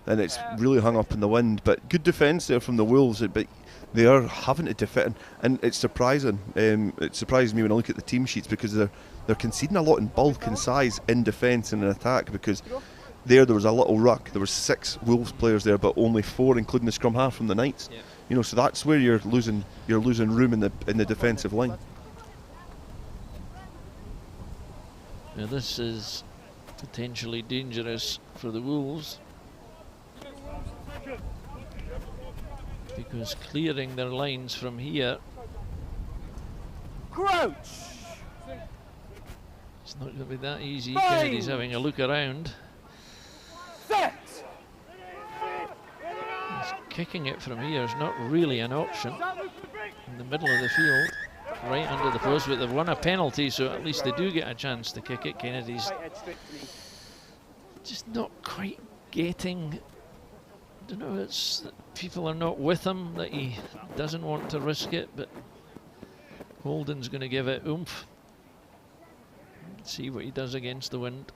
and it's really hung up in the wind. But good defence there from the Wolves, but they are having to defend, and it's surprising. It surprised me when I look at the team sheets, because they're conceding a lot in bulk and size in defence and in attack, because there was a little ruck. There were 6 Wolves players there, but only 4, including the scrum half from the Knights. Yeah. You know, so that's where you're losing room in the defensive line. Now this is potentially dangerous for the Wolves, because clearing their lines from here, Crouch. It's not going to be that easy. Kennedy's having a look around. Set. Kicking it from here is not really an option. In the middle of the field, right under the post, but they've won a penalty, so at least they do get a chance to kick it. Kennedy's just not quite getting, I don't know, it's that people are not with him, that he doesn't want to risk it, but Holden's going to give it oomph. Let's see what he does against the wind.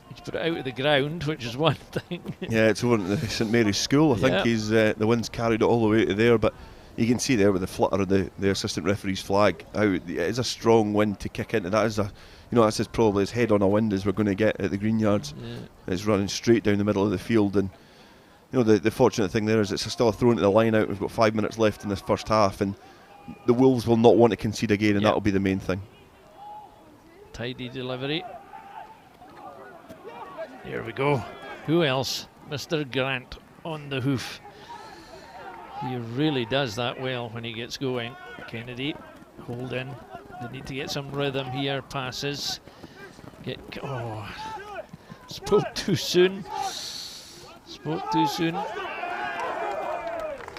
He's put it out of the ground, which is one thing. Yeah, it's over at the St Mary's School. I think he's the wind's carried it all the way to there, but you can see there with the flutter of the assistant referee's flag out. It is a strong wind to kick into. That is that's probably as head on a wind as we're going to get at the Greenyards. Yeah. It's running straight down the middle of the field, and the fortunate thing there is it's still a throw into the line out. We've got 5 minutes left in this first half, and the Wolves will not want to concede again, and that'll be the main thing. Tidy delivery. Here we go. Who else? Mr. Grant on the hoof. He really does that well when he gets going. Kennedy, hold in. They need to get some rhythm here. Passes. Spoke too soon. Spoke too soon.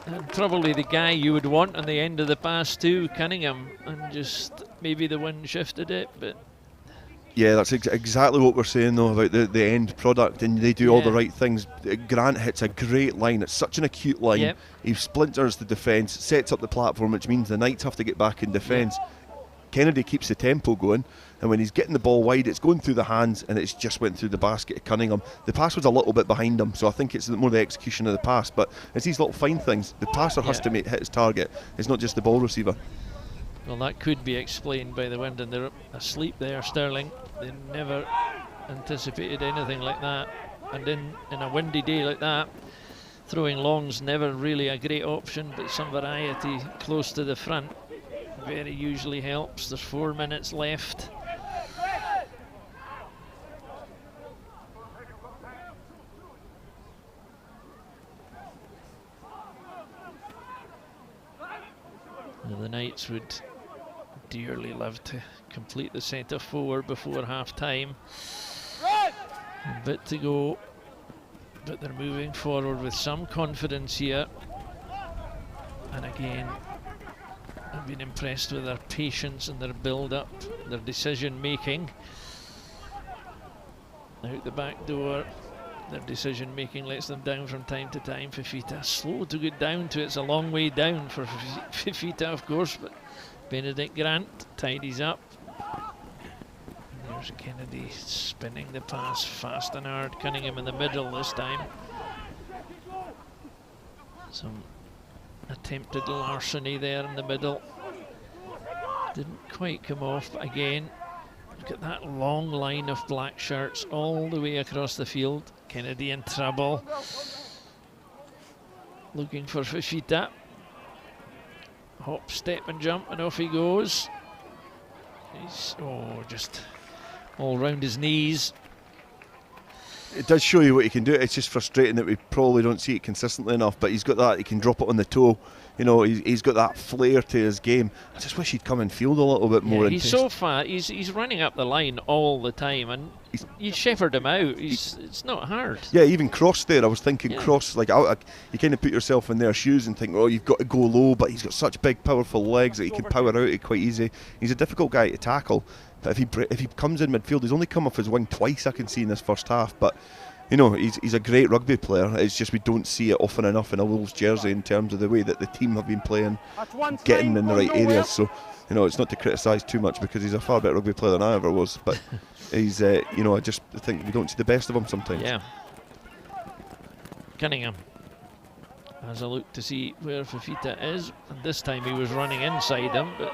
And probably the guy you would want on the end of the pass too, Cunningham. And just maybe the wind shifted it, but. Yeah, that's exactly what we're saying though about the end product, and they do all the right things. Grant hits a great line. It's such an acute line. Yep. He splinters the defence, sets up the platform, which means the Knights have to get back in defence. Yep. Kennedy keeps the tempo going, and when he's getting the ball wide, it's going through the hands, and it's just went through the basket of Cunningham. The pass was a little bit behind him, so I think it's more the execution of the pass, but it's these little fine things. The passer has to hit his target. It's not just the ball receiver. Well, that could be explained by the wind, and they're asleep there, Stirling. They never anticipated anything like that, and in a windy day like that, throwing long's never really a great option, but some variety close to the front very usually helps. There's 4 minutes left. And the Knights would dearly love to complete the centre forward before half time. A bit to go, but they're moving forward with some confidence here. And again, I've been impressed with their patience and their build-up, their decision-making. Out the back door, their decision-making lets them down from time to time. Fifita slow to get down to. It's a long way down for Fifita, of course, but Benedict Grant tidies up. And there's Kennedy spinning the pass fast and hard. Cunningham in the middle this time. Some attempted larceny there in the middle. Didn't quite come off, but again, look at that long line of black shirts all the way across the field. Kennedy in trouble. Looking for Fifita. Hop, step and jump, and off he goes. He's just all round his knees. It does show you what he can do. It's just frustrating that we probably don't see it consistently enough, but he's got that. He can drop it on the toe. He's got that flair to his game. I just wish he'd come and field a little bit more. He's so fast. He's running up the line all the time, and you shepherd him out. It's not hard. Yeah, even cross there. I was thinking cross. Like you kind of put yourself in their shoes and think, oh, you've got to go low, but he's got such big, powerful legs that he can power out it quite easy. He's a difficult guy to tackle. But if he comes in midfield, he's only come off his wing twice I can see in this first half. But he's a great rugby player. It's just we don't see it often enough in a Wolves jersey in terms of the way that the team have been playing, getting in the right areas. So it's not to criticise too much because he's a far better rugby player than I ever was. But he's I just think we don't see the best of him sometimes. Yeah. Cunningham has a look to see where Fifita is, and this time he was running inside him, but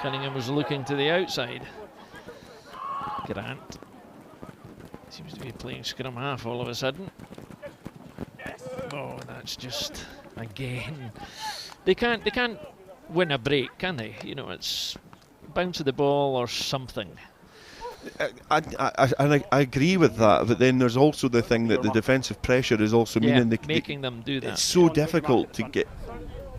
Cunningham was looking to the outside. Grant seems to be playing scrum half all of a sudden. Oh, that's just again. They can't win a break, can they? It's bounce of the ball or something. I agree with that, but then there's also the thing that the defensive pressure is also meaning making them do that. It's so difficult to get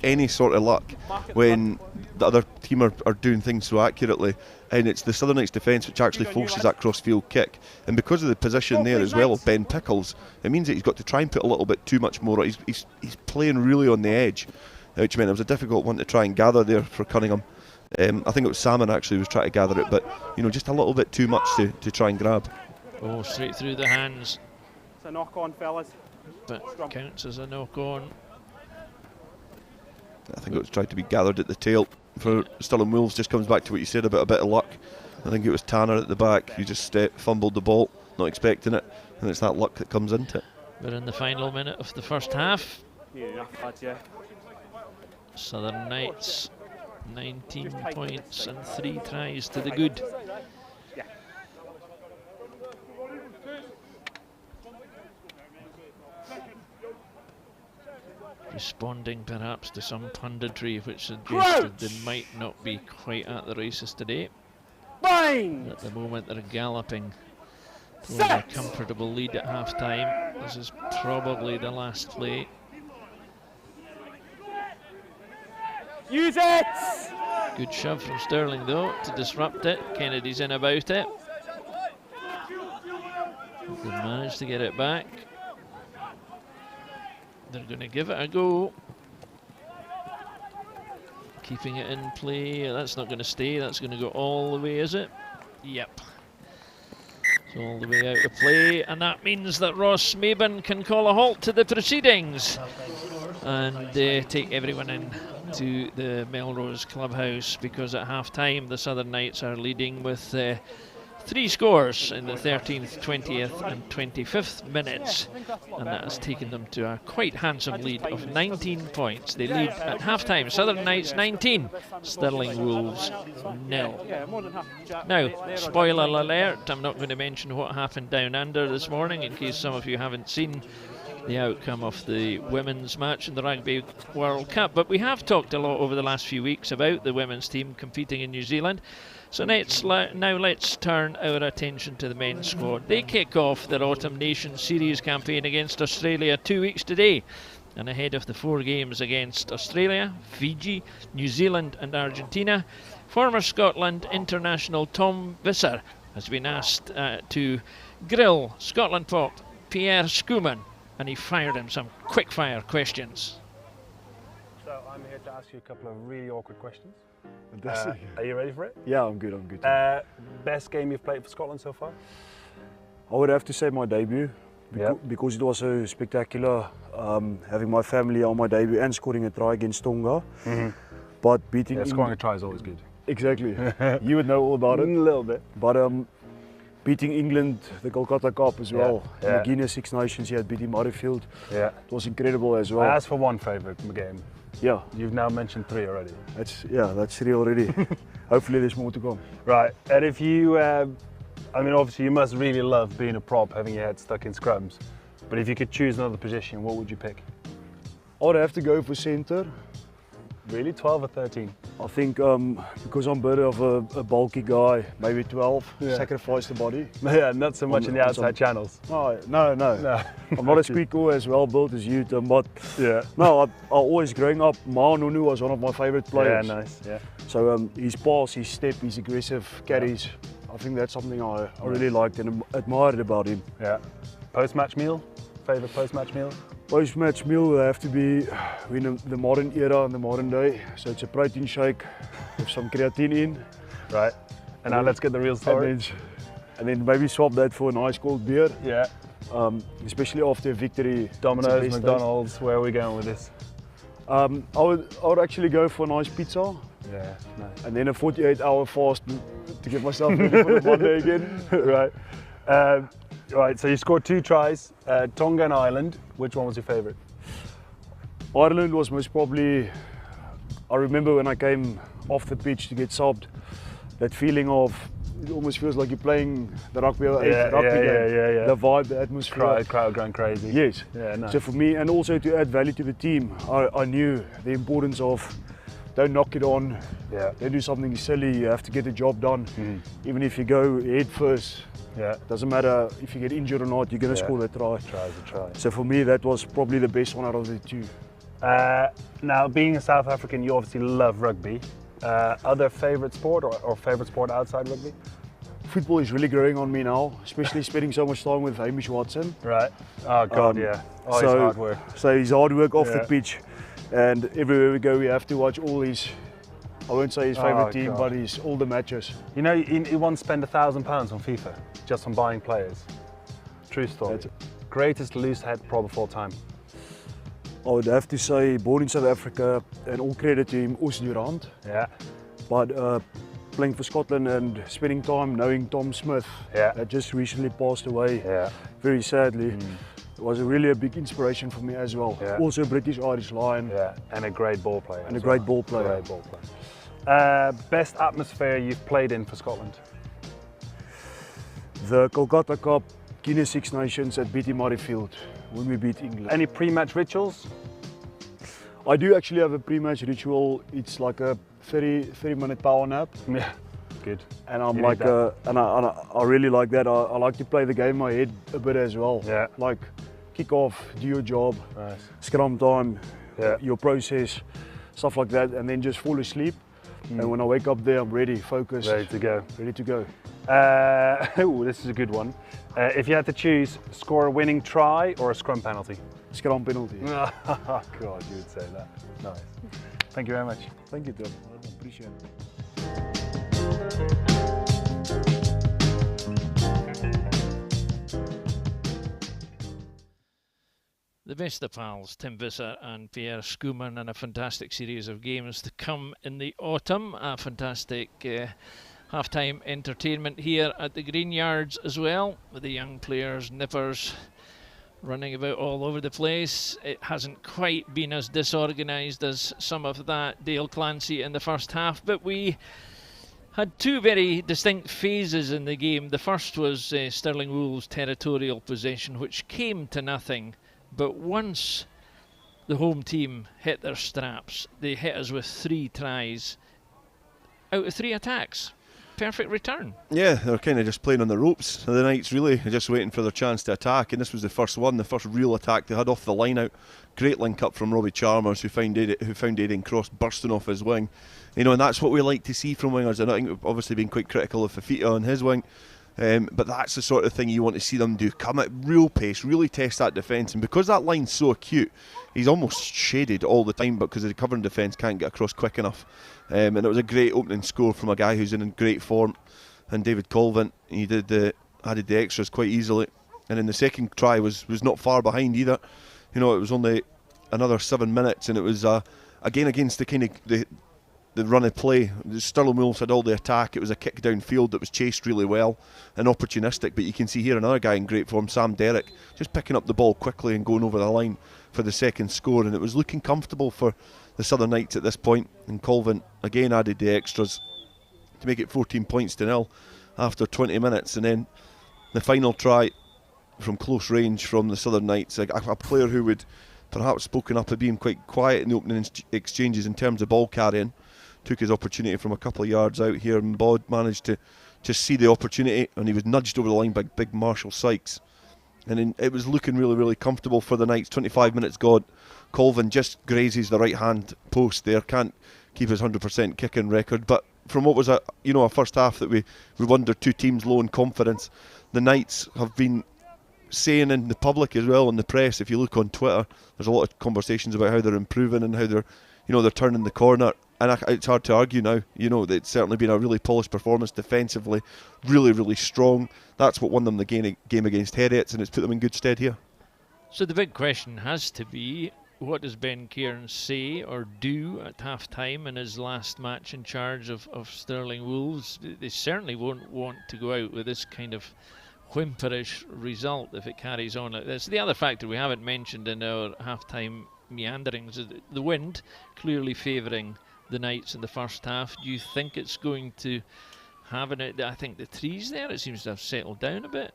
any sort of luck when the other team are doing things so accurately, and it's the Southern Knights defence which actually forces that cross-field kick, and because of the position there as well of Ben Pickles, it means that he's got to try and put a little bit too much more. He's playing really on the edge, which meant it was a difficult one to try and gather there for Cunningham. I think it was Salmon actually was trying to gather it, but just a little bit too much to try and grab. Oh, straight through the hands. It's a knock on, fellas. but counts as a knock on. I think it was tried to be gathered at the tail for Stirling Wolves. Just comes back to what you said about a bit of luck. I think it was Tanner at the back who just fumbled the ball, not expecting it, and it's that luck that comes into it. We're in the final minute of the first half. Yeah, yeah. Southern Knights 19 points and 3 tries to the good. Responding perhaps to some punditry which suggested they might not be quite at the races today. At the moment they're galloping toward a comfortable lead at half time. This is probably the last play. Use it! Good shove from Stirling though to disrupt it. Kennedy's in about it. They managed to get it back. They're going to give it a go. Keeping it in play. That's not going to stay. That's going to go all the way, is it? Yep. It's all the way out of play. And that means that Ross Maben can call a halt to the proceedings and take everyone in to the Melrose clubhouse, because at half time the Southern Knights are leading with 3 scores in the 13th, 20th and 25th minutes, and that has taken them to a quite handsome lead of 19 points. They lead at half-time, Southern Knights 19, Stirling Wolves 0. Now, spoiler alert, I'm not going to mention what happened down under this morning in case some of you haven't seen the outcome of the women's match in the Rugby World Cup, but we have talked a lot over the last few weeks about the women's team competing in New Zealand. So now let's turn our attention to the men's squad. They kick off their Autumn Nations Series campaign against Australia 2 weeks today, and ahead of the 4 games against Australia, Fiji, New Zealand and Argentina, former Scotland international Tom Visser has been asked to grill Scotland prop Pierre Schoeman, and he fired him some quick-fire questions. So I'm here to ask you a couple of really awkward questions. Are you ready for it? Yeah, I'm good. Best game you've played for Scotland so far? I would have to say my debut, Yeah. because it was so spectacular, having my family on my debut and scoring a try against Tonga. But beating Scoring a try is always good. Exactly. You would know all about it. A little bit. But beating England, the Kolkata Cup as well, Yeah. the Guinness Six Nations, you had beating Murrayfield. Yeah. It was incredible as well. I asked for one favourite game. Yeah, You've now mentioned 3 already. that's 3 already. Hopefully there's more to come. Right, and if you, I mean obviously you must really love being a prop, having your head stuck in scrums, but if you could choose another position, what would you pick? I'd have to go for centre. Really, 12 or 13? I think because I'm a bit of a bulky guy, maybe 12, Yeah. sacrifice the body. Yeah, not so much in the outside channels. No. No. I'm not as quick or as well built as you, Tim, but Yeah. no, I always growing up, Maanunu was one of my favourite players. Yeah, nice, yeah. So his pass, his step, his aggressive carries, I think that's something I really liked and admired about him. Yeah. Post-match meal? Favourite post-match meal? Post-match meal will have to be in the modern era and the modern day. So it's a protein shake with some creatine in. Right. And now let's get the real story. And then maybe swap that for a nice cold beer. Yeah. Especially after a victory. Domino's, It's the best McDonald's, where are we going with this? I would actually go for a nice pizza. Yeah, nice. And then a 48-hour fast to get myself ready for the Monday again. Right. Right, so you scored 2 tries, Tonga and Ireland. Which one was your favourite? Ireland was most probably, I remember when I came off the pitch to get subbed, that feeling of, it almost feels like you're playing the rugby game. Yeah. The vibe, the atmosphere. Crowd going crazy. Yes. Yeah, nice. So for me, and also to add value to the team, I knew the importance of don't knock it on, Yeah. don't do something silly, you have to get the job done. Even if you go head first, Yeah. doesn't matter if you get injured or not, you're going to Yeah. score the try. Tries a try. So for me, that was probably the best one out of the 2. Now, being a South African, you obviously love rugby. Other favourite sport or favourite sport outside rugby? Football is really growing on me now, especially spending so much time with Hamish Watson. Right. Oh God, yeah. Oh, it's hard work. So his hard work off Yeah. the pitch, and everywhere we go, we have to watch all his. I won't say his favourite team, God. but all the matches. You know, he once spent £1,000 on FIFA just on buying players. True story. Greatest loose head prop of all time? I would have to say, born in South Africa, and all credit to him, Os Durant. Yeah. But playing for Scotland and spending time knowing Tom Smith, Yeah. that just recently passed away, Yeah. very sadly, was really a big inspiration for me as well. Yeah. Also a British-Irish Lion. Yeah. And a great ball player. And as a great well. ball player. Great ball player. Best atmosphere you've played in for Scotland? The Kolkata Cup, Guinness Six Nations at BT Murrayfield when we beat England. Any pre-match rituals? I do actually have a pre-match ritual. It's like a 30-minute power nap. Yeah. Good. And I'm You like, need that. and I really like that. I like to play the game in my head a bit as well. Yeah. Like, kick off, do your job, Nice. scrum time, Yeah. your process, stuff like that, and then just fall asleep. And when I wake up there, I'm ready, focused, Ready to go. ready to go. Ooh, this is a good one. If you had to choose, score a winning try or a scrum penalty? Scrum penalty. God, you would say that. Nice. Thank you very much. Thank you, Tom. I appreciate it. The best of pals, Tim Visser and Pierre Schoeman, and a fantastic series of games to come in the autumn. A fantastic half-time entertainment here at the Greenyards as well, with the young players, nippers, running about all over the place. It hasn't quite been as disorganised as some of that Dale Clancy in the first half, but we had two very distinct phases in the game. The first was Stirling Wolves' territorial possession, which came to nothing. But once the home team hit their straps, they hit us with 3 tries out of 3 attacks. Perfect return. Yeah, they were kind of just playing on the ropes of the Knights, really, just waiting for their chance to attack. And this was the first one, the first real attack they had off the line out. Great link up from Robbie Chalmers, who found Aidan Cross bursting off his wing. You know, and that's what we like to see from wingers. And I think we've obviously been quite critical of Fafita on his wing. But that's the sort of thing you want to see them do. Come at real pace, really test that defence. And because that line's so acute, he's almost shaded all the time because the covering defence can't get across quick enough. And it was a great opening score from a guy who's in great form. And David Colvin, he added the extras quite easily. And then the second try was not far behind either. You know, it was only another 7 minutes, and it was again against the kind of the run of play. The Stirling Wolves had all the attack. It was a kick downfield that was chased really well and opportunistic. But you can see here another guy in great form, Sam Derrick, just picking up the ball quickly and going over the line for the second score. And it was looking comfortable for the Southern Knights at this point. And Colvin again added the extras to make it 14 points to 0 after 20 minutes. And then the final try from close range from the Southern Knights, a player who would perhaps spoken up of being quite quiet in the opening exchanges in terms of ball carrying, took his opportunity from a couple of yards out here, and Bod managed to just see the opportunity, and he was nudged over the line by big Marshall Sykes. And then it was looking really, really comfortable for the Knights. 25 minutes gone. Colvin just grazes the right hand post there, can't keep his 100% kicking record. But from what was a first half that we wondered, two teams low in confidence, the Knights have been saying in the public as well, in the press, if you look on Twitter, there's a lot of conversations about how they're improving and how they're turning the corner. And it's hard to argue now. You know, it's certainly been a really polished performance defensively, really, really strong. That's what won them the game against Heriots, and it's put them in good stead here. So the big question has to be, what does Ben Cairns say or do at half-time in his last match in charge of Stirling Wolves? They certainly won't want to go out with this kind of whimperish result if it carries on like this. The other factor we haven't mentioned in our half-time meanderings is the wind, clearly favouring the Knights in the first half. Do you think it's going to have I think the trees there, it seems to have settled down a bit.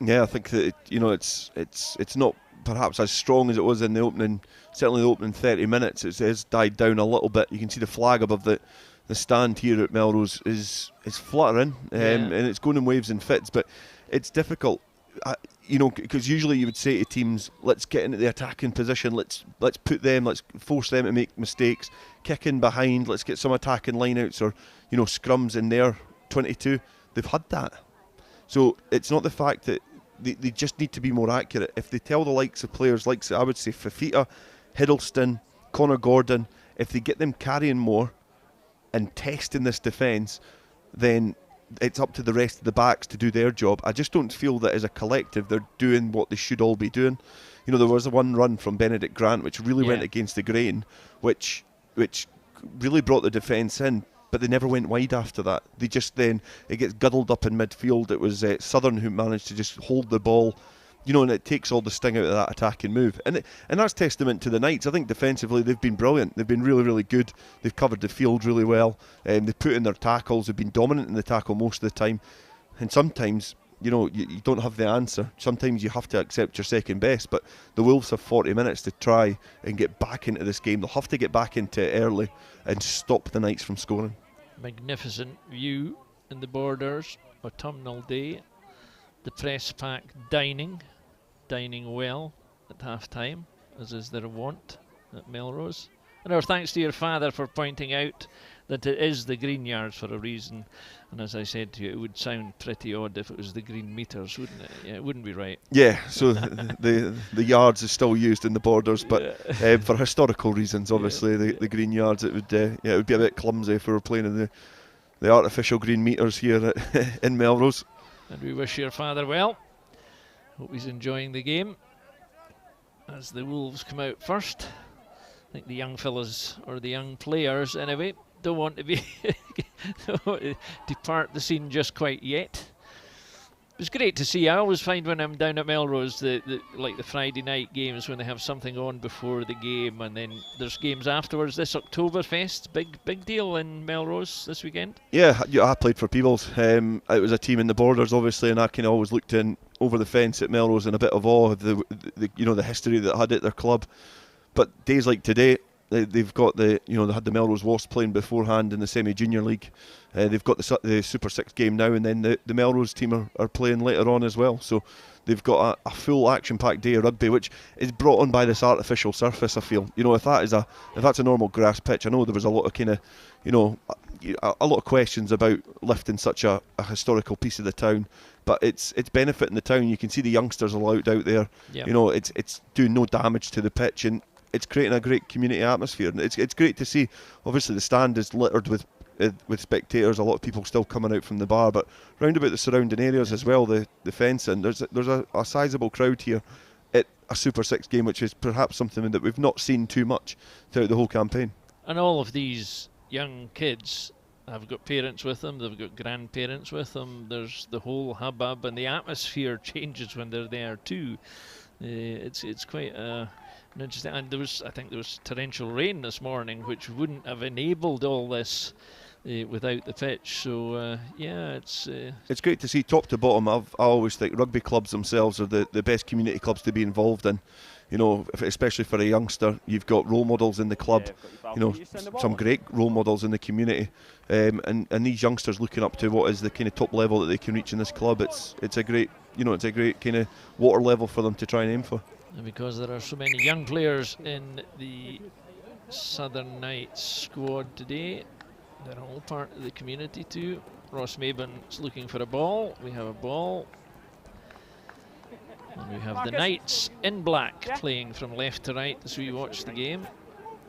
Yeah, I think that it's not perhaps as strong as it was in the opening. Certainly the opening 30 minutes, it has died down a little bit. You can see the flag above the stand here at Melrose is fluttering, and it's going in waves and fits. But it's difficult, because usually you would say to teams, let's get into the attacking position, let's force them to make mistakes, kick in behind, let's get some attacking lineouts or scrums in their 22. They've had that. So it's not the fact that they just need to be more accurate. If they tell the likes of players like, I would say, Fafita, Hiddleston, Connor Gordon, if they get them carrying more and testing this defence, then it's up to the rest of the backs to do their job. I just don't feel that as a collective they're doing what they should all be doing. You know, there was one run from Benedict Grant which really went against the grain, which really brought the defence in, but they never went wide after that. They just then, it gets guddled up in midfield. It was Southern who managed to just hold the ball, you know, and it takes all the sting out of that attacking move. And that's testament to the Knights. I think defensively they've been brilliant. They've been really, really good. They've covered the field really well. They've put in their tackles. They've been dominant in the tackle most of the time. And sometimes, you know, you don't have the answer. Sometimes you have to accept your second best. But the Wolves have 40 minutes to try and get back into this game. They'll have to get back into it early and stop the Knights from scoring. Magnificent view in the Borders, autumnal day. The press pack dining well at half time, as is their wont at Melrose. And our thanks to your father for pointing out that it is the Greenyards for a reason. And as I said to you, it would sound pretty odd if it was the Green Meters, wouldn't it? Yeah, it wouldn't be right. Yeah, so the yards is still used in the Borders, but for historical reasons, obviously, the Greenyards, it would be a bit clumsy if we were playing in the artificial Green Meters here in Melrose. And we wish your father well. Hope he's enjoying the game as the Wolves come out first. I think the young fellas, or the young players anyway, don't want to be depart the scene just quite yet. It was great to see. I always find when I'm down at Melrose, like the Friday night games, when they have something on before the game, and then there's games afterwards. This Oktoberfest, big deal in Melrose this weekend. Yeah, I played for Peebles. It was a team in the Borders, obviously, and I kind of always looked in over the fence at Melrose in a bit of awe of the history that had at their club. But days like today, they've got they had the Melrose Wasps playing beforehand in the semi-junior league. They've got the Super 6 game now, and then the Melrose team are playing later on as well. So they've got a full action-packed day of rugby, which is brought on by this artificial surface. I feel, if that's a normal grass pitch, I know there was a lot of a lot of questions about lifting such a historical piece of the town, but it's benefiting the town. You can see the youngsters allowed out there. Yep. It's doing no damage to the pitch, and it's creating a great community atmosphere. And it's great to see. Obviously, the stand is littered with spectators. A lot of people still coming out from the bar, but round about the surrounding areas as well, the fencing. There's a sizable crowd here at a Super 6 game, which is perhaps something that we've not seen too much throughout the whole campaign. And all of these young kids have got parents with them, they've got grandparents with them. There's the whole hubbub, and the atmosphere changes when they're there too. It's quite an interesting. And I think there was torrential rain this morning, which wouldn't have enabled all this without the pitch. So it's great to see top to bottom. I always think rugby clubs themselves are the best community clubs to be involved in. Especially for a youngster, you've got role models in the club. Some great role models in the community, and these youngsters looking up to what is the kind of top level that they can reach in this club. It's a great kind of water level for them to try and aim for. And because there are so many young players in the Southern Knights squad today, they're all part of the community too. Ross Maben's looking for a ball. We have a ball. And we have the Knights in black playing from left to right as we watch the game.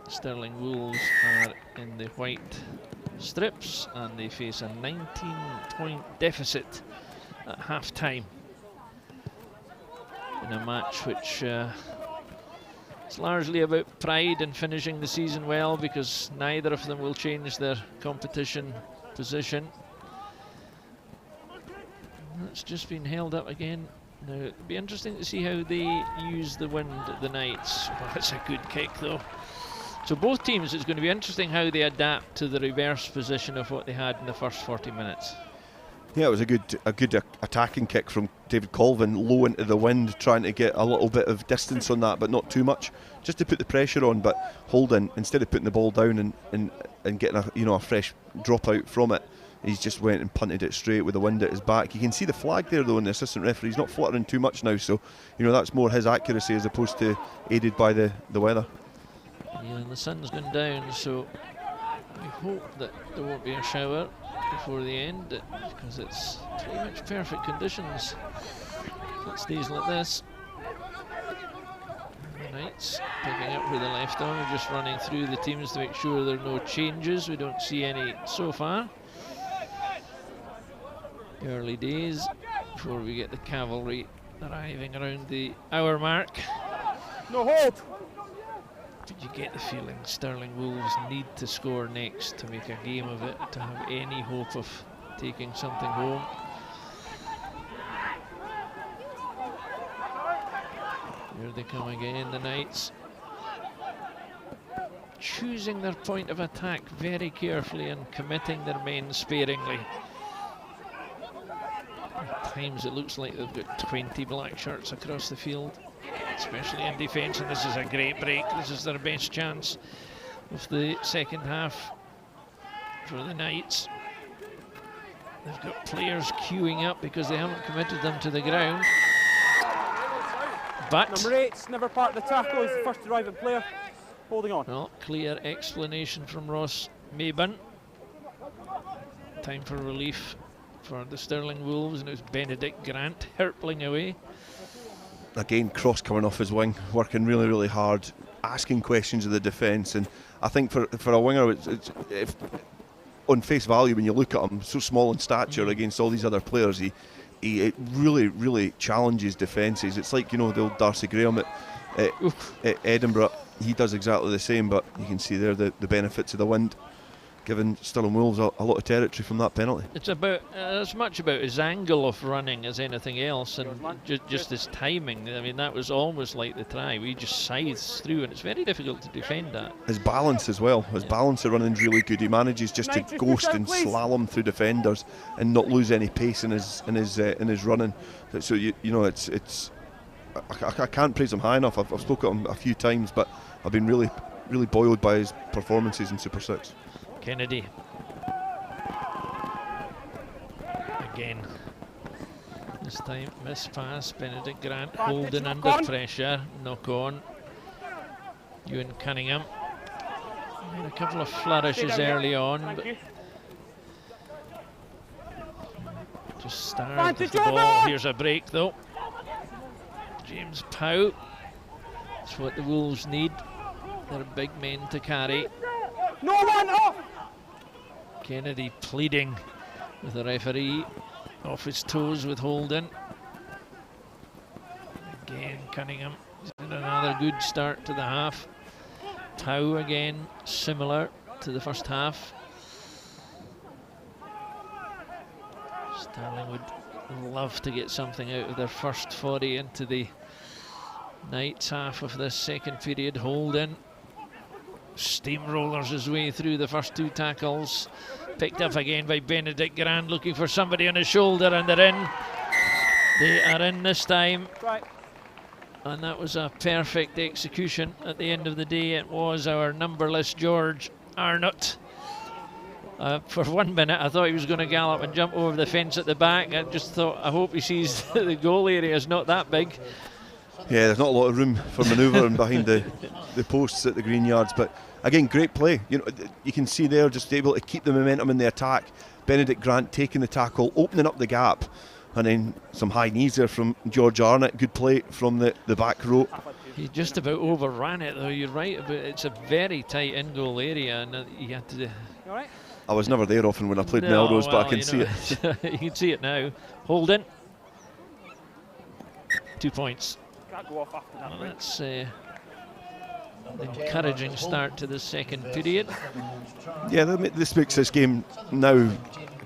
Stirling Wolves are in the white strips, and they face a 19-point deficit at half time in a match which is largely about pride and finishing the season well, because neither of them will change their competition position. That's just been held up again. Now, it'll be interesting to see how they use the wind at the Knights. Well, that's a good kick, though. So both teams, it's going to be interesting how they adapt to the reverse position of what they had in the first 40 minutes. Yeah, it was a good attacking kick from David Colvin, low into the wind, trying to get a little bit of distance on that, but not too much, just to put the pressure on. But Holden, instead of putting the ball down and getting a fresh dropout from it, he's just went and punted it straight with the wind at his back. You can see the flag there, though, in the assistant referee. He's not fluttering too much now, so that's more his accuracy as opposed to aided by the weather. Yeah, and the sun's gone down, so I hope that there won't be a shower before the end, because it's pretty much perfect conditions if it stays like this. The Knights picking up where they left on. We're just running through the teams to make sure there are no changes. We don't see any so far. Early days before we get the cavalry arriving around the hour mark. No hold. Did you get the feeling Stirling Wolves need to score next to make a game of it, to have any hope of taking something home? Here they come again, the Knights. Choosing their point of attack very carefully and committing their men sparingly. At times it looks like they've got 20 black shirts across the field, especially in defence, and this is a great break. This is their best chance of the second half for the Knights. They've got players queuing up because they haven't committed them to the ground. But Number 8's never part of the tackle. He's the first arriving player. Holding on. well, clear explanation from Ross Mayburn. Time for relief for the Stirling Wolves, and it was Benedict Grant hirpling away. Again, Cross coming off his wing, working really, really hard, asking questions of the defence. And I think for a winger, if on face value, when you look at him, so small in stature against all these other players, he really, really challenges defences. It's like, the old Darcy Graham at Edinburgh. He does exactly the same, but you can see there the benefits of the wind, giving Stirling Wolves a lot of territory from that penalty. It's about as much about his angle of running as anything else, and just his timing. I mean, that was almost like the try. We just scythes through, and it's very difficult to defend that. His balance as well. His balance of running is really good. He manages just to ghost and slalom through defenders and not lose any pace in his running. So it's. I can't praise him high enough. I've spoken to him a few times, but I've been really, really boiled by his performances in Super 6. Kennedy. Again. This time, miss pass. Benedict Grant holding under pressure. Knock on. Ewan Cunningham. Made a couple of flourishes early on, but just started the ball. Here's a break though. James Powell. That's what the Wolves need. They're big men to carry. No one off. Kennedy pleading with the referee, off his toes with Holden. Again, Cunningham had another good start to the half. Tau again, similar to the first half. Stirling would love to get something out of their first foray into the Knights half of this second period. Holden steamrollers his way through the first two tackles. Picked up again by Benedict Grant, looking for somebody on his shoulder, and they're in. They are in this time. Right. And that was a perfect execution. At the end of the day, it was our numberless George Arnott. For 1 minute, I thought he was going to gallop and jump over the fence at the back. I just thought, I hope he sees the goal area is not that big. Yeah, there's not a lot of room for manoeuvring behind the posts at the Greenyards, but again, great play. You can see there, just able to keep the momentum in the attack. Benedict Grant taking the tackle, opening up the gap, and then some high knees there from George Arnott. Good play from the back row. He just about overran it though. You're right, but it's a very tight in-goal area, and he had to. You all right? I was never there often when I played Melrose, but I can see it. You can see it now. Holden. 2 points. Can't go off after that. Well, that's an encouraging start to the second period. Yeah, this makes this game now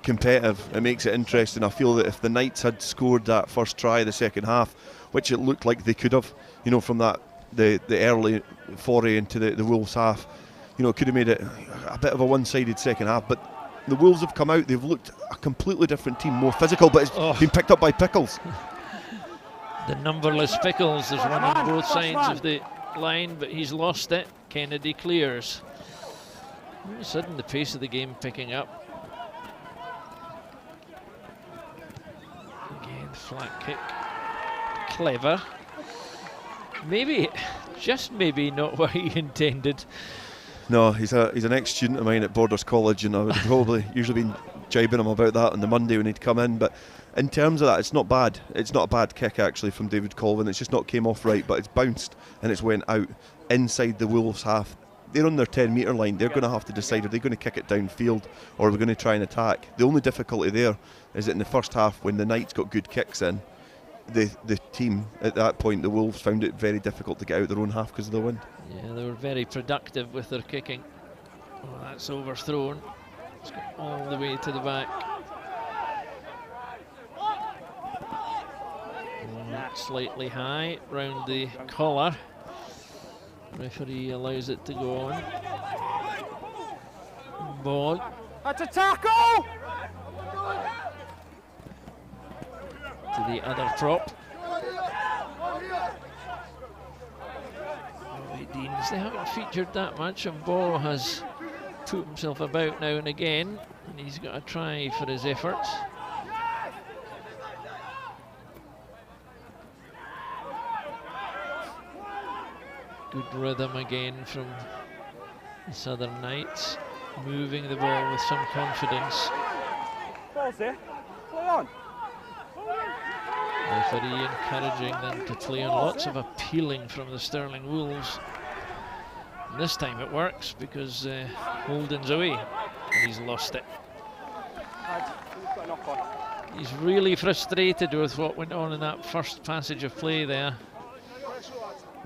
competitive. It makes it interesting. I feel that if the Knights had scored that first try the second half, which it looked like they could have, from that the early foray into the Wolves half, it could have made it a bit of a one-sided second half. But the Wolves have come out, they've looked a completely different team, more physical, but it's been picked up by Pickles. The numberless Pickles, there's one on both sides of the line, but he's lost it. Kennedy clears. All of a sudden the pace of the game picking up. Again, flat kick. Clever. Maybe, just maybe not what he intended. No, he's an ex-student of mine at Borders College, and I would probably usually been jibing him about that on the Monday when he'd come in. But in terms of that, it's not bad. It's not a bad kick actually from David Colvin. It's just not came off right, but it's bounced and it's went out inside the Wolves half. they're on their 10-metre line. They're going to have to decide, are they going to kick it downfield or are we going to try and attack? The only difficulty there is that in the first half, when the Knights got good kicks in, the team at that point, the Wolves, found it very difficult to get out their own half because of the wind. Yeah, they were very productive with their kicking. Oh, that's overthrown. It's got all the way to the back. Slightly high round the collar. Referee allows it to go on. Ball. That's a tackle! To the other prop. Deans, they haven't featured that much, and Ball has put himself about now and again, and he's got a try for his efforts. Good rhythm again from the Southern Knights, moving the ball with some confidence. Ball's there. Play on. Referee encouraging them to play on. Lots of appealing from the Stirling Wolves. And this time it works because Holden's away and he's lost it. He's really frustrated with what went on in that first passage of play there.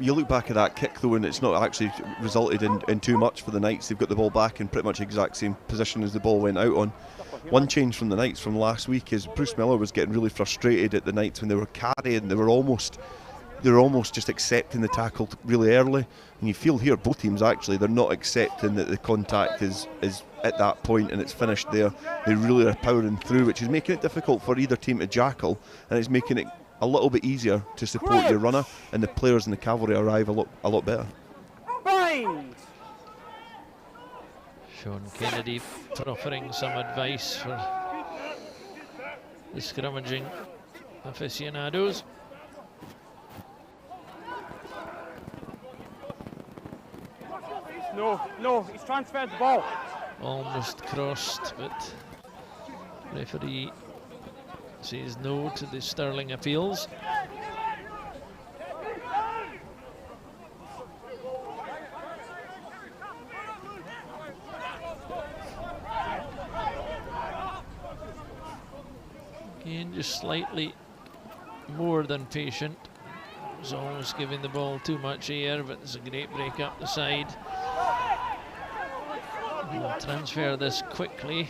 You look back at that kick though, and it's not actually resulted in too much for the Knights. They've got the ball back in pretty much the exact same position as the ball went out on. One change from the Knights from last week is Bruce Miller was getting really frustrated at the Knights when they were carrying. They were almost just accepting the tackle really early. And you feel here, both teams actually, they're not accepting that the contact is at that point and it's finished there. They really are powering through, which is making it difficult for either team to jackal, and it's making it a little bit easier to support your runner, and the players in the cavalry arrive a lot better. Bind! Sean Kennedy proffering some advice for the scrummaging aficionados. No, he's transferred the ball. Almost crossed, but referee says no to the Stirling appeals. Again, just slightly more than patient. He's almost giving the ball too much air, but there's a great break up the side. We'll transfer this quickly.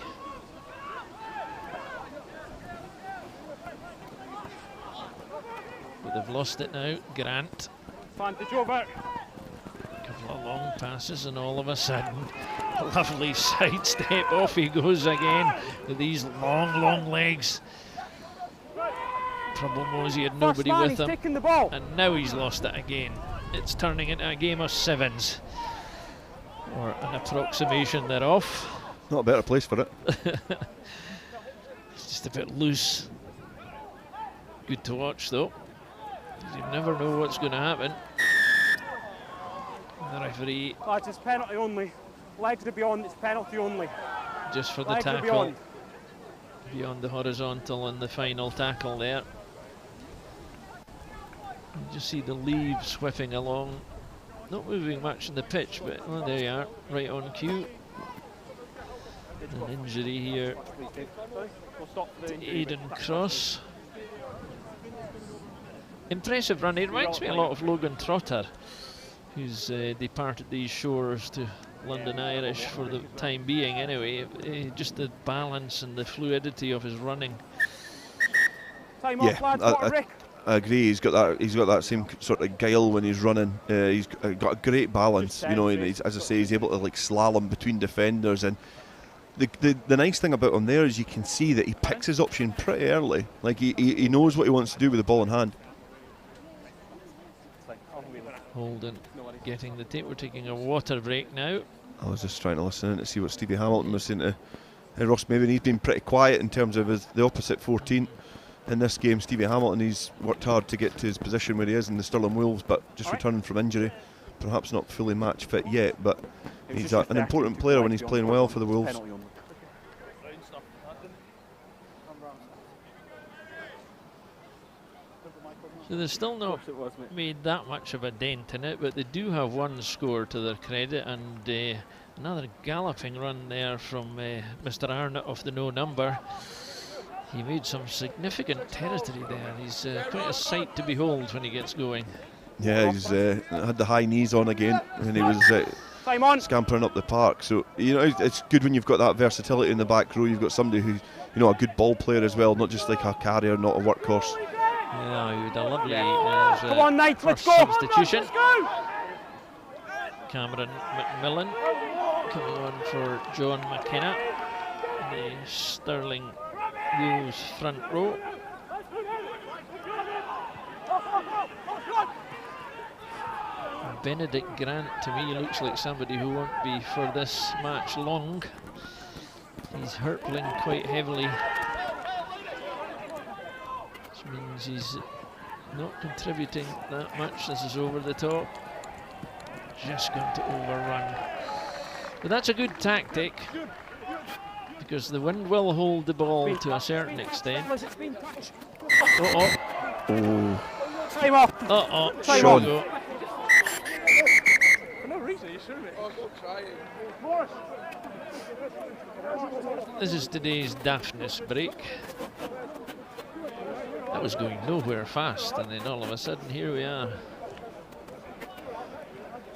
But they've lost it now. Grant. Advantage over. A couple of long passes, and all of a sudden, a lovely sidestep. Off he goes again with these long legs. Problem was he had nobody with him, taking the ball. and now he's lost it again. It's turning into a game of sevens, or an approximation thereof. Not a better place for it. It's just a bit loose. Good to watch though. You never know what's going to happen. The referee, Lads, it's penalty only. Legs are beyond, it's penalty only. just for the Legs are tackle, beyond. the horizontal and the final tackle there. You just see the leaves whipping along, not moving much in the pitch, but oh, there you are, right on cue. An injury here to Aidan Cross. Impressive run. It reminds me a lot of Logan Trotter, who's departed these shores to London Irish for the time being anyway. Just the balance and the fluidity of his running. Time off, lads, what a Rick. I agree. He's got that same sort of guile when he's running. He's got a great balance, you know. And he's, as I say, he's able to like slalom between defenders. And the nice thing about him there is you can see that he picks his option pretty early. Like he knows what he wants to do with the ball in hand. Holden getting the tape. We're taking a water break now. I was just trying to listen in to see what Stevie Hamilton was saying to Ross Maven. He's been pretty quiet in terms of the opposite 14 in this game. Stevie Hamilton, he's worked hard to get to his position where he is in the Stirling Wolves, but just returning from injury, perhaps not fully match fit yet, but he's an important player when he's playing well for the Wolves. So they've still not made that much of a dent in it, but they do have one score to their credit, and another galloping run there from Mr. Arnott off the no number. He made some significant territory there. He's quite a sight to behold when he gets going. Yeah, he's had the high knees on again, and he was scampering up the park. So, you know, it's good when you've got that versatility in the back row. You've got somebody who, you know, a good ball player as well, not just like a carrier, not a workhorse. Yeah, he had a lovely Come on, Knight, let's go. substitution. Let's go. Cameron McMillan coming on for John McKenna. The Stirling Wolves front row. Benedict Grant to me looks like somebody who won't be for this match long. He's hurtling quite heavily, which means he's not contributing that much. This is over the top, just going to overrun. But that's a good tactic, because the wind will hold the ball to a certain extent. Uh-oh. Time off. Uh-oh. Sean. This is today's daftness break. That was going nowhere fast, and then all of a sudden here we are.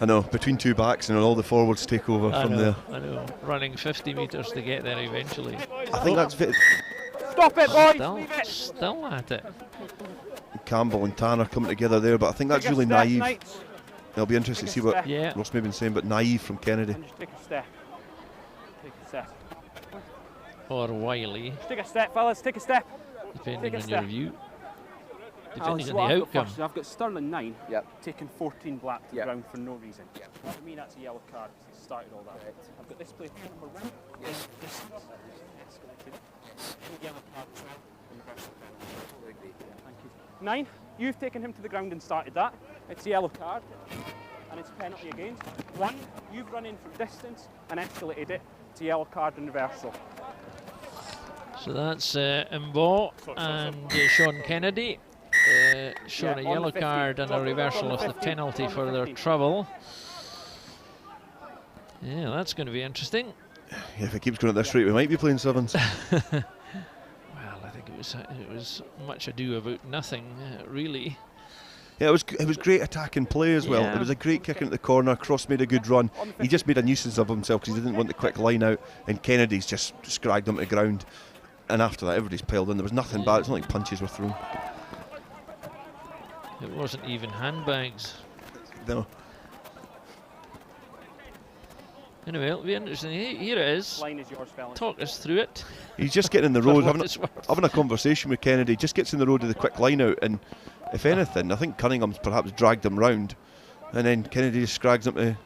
I know, between two backs and all the forwards take over from there. I know, running 50 metres to get there eventually. I think that's Stop it, boys. Still at it. Campbell and Tanner coming together there, but I think that's really naive. It'll be interesting to see what Ross may have been saying, but naive from Kennedy. Just take a step. Take a step. Or Wiley. Just take a step, fellas. Take a step. Depending on your view. Depending So on the I've outcome. got I've got Stirling 9, taking 14 black to the ground for no reason. For me, that's a yellow card. He started all that. Right. I've got this player number 1. Yes. Yellow card. Thank you. 9, you've taken him to the ground and started that. It's a yellow card, and it's penalty against. 1, you've run in from distance and escalated it. It's a yellow card and reversal. So that's Mbo and Sean Kennedy. Shown a yellow card and a reversal of the penalty for their trouble. Yeah, that's going to be interesting. Yeah, if it keeps going at this rate, we might be playing sevens. Well, I think it was much ado about nothing, really. Yeah, it was great attacking play as well. It was a great kick into the corner. Cross made a good run. He just made a nuisance of himself because he didn't want the quick line out, and Kennedy's just scragged him to the ground. And after that, everybody's piled in. There was nothing bad. It's not like punches were thrown. It wasn't even handbags. No. Anyway, it'll be interesting. Here it is. Line is yours, fellas. Talk us through it. He's just getting in the road, having a conversation with Kennedy. Just gets in the road of the quick line out, and if anything, I think Cunningham's perhaps dragged him round, and then Kennedy just scrags him. And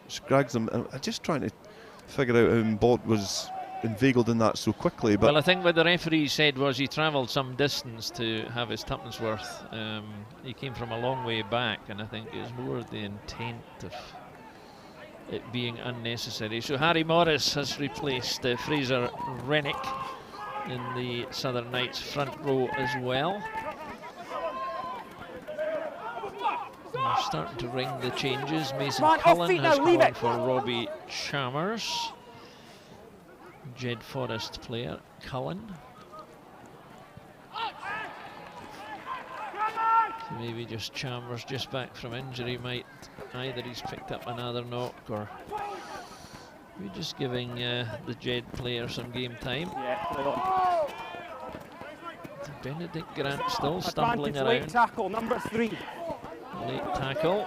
I'm just trying to figure out how Mbot was inveigled in that so quickly. But well, I think what the referee said was he travelled some distance to have his tuppence worth. He came from a long way back, and I think it was more the intent of it being unnecessary. So Harry Morris has replaced Fraser Rennick in the Southern Knights front row as well. They're starting to ring the changes. Mason Cullen has come on for Robbie Chalmers. Jed Forrest player, Cullen. So maybe just Chalmers, just back from injury, might either he's picked up another knock or we're just giving the Jed player some game time. Benedict Grant still stumbling around. Late tackle, number 3. Late tackle.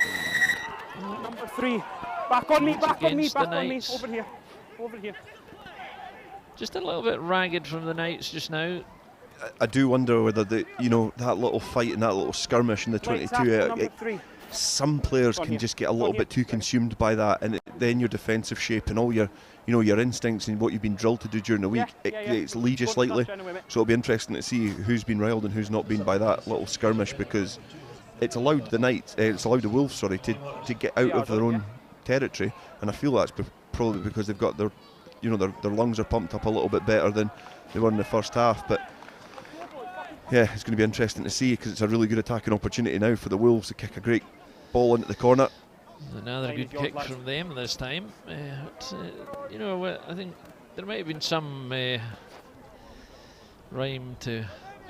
Number 3. Back on me, back on me, back on me. Over here, over here. Just a little bit ragged from the Knights just now. I do wonder whether that little fight and that little skirmish in the 22, some players can just get a little bit too consumed by that, and then your defensive shape and all your instincts and what you've been drilled to do during the week, it's leads you slightly. So it'll be interesting to see who's been riled and who's not been by that little skirmish, because it's allowed the Wolves, to get out of their own territory, and I feel that's probably because they've got their lungs are pumped up a little bit better than they were in the first half. But yeah, it's going to be interesting to see, because it's a really good attacking opportunity now for the Wolves to kick a great ball into the corner. Another good kick from them this time. You know, I think there might have been some rhyme to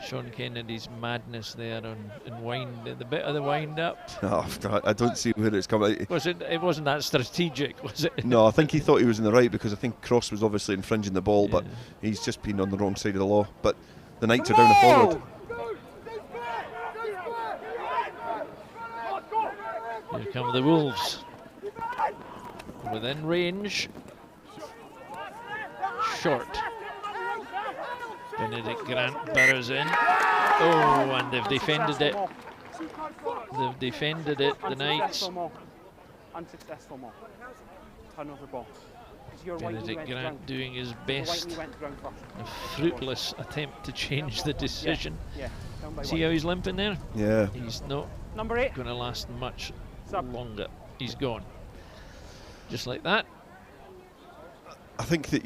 Sean Kennedy's madness there on wind, the bit of the wind up. No, I don't see where it's coming. It wasn't that strategic, was it? No, I think he thought he was in the right, because I think Cross was obviously infringing the ball, but he's just been on the wrong side of the law. But the Knights are down the forward. Here come the Wolves. Within range. Short. Benedict Grant burrows in. Oh, and they've defended it. They've defended it, the Knights. Unsuccessful more. Turnover ball. Benedict Grant doing his best. A fruitless attempt to change the decision. See how he's limping there? Yeah. He's not going to last much longer. He's gone. Just like that. I think that,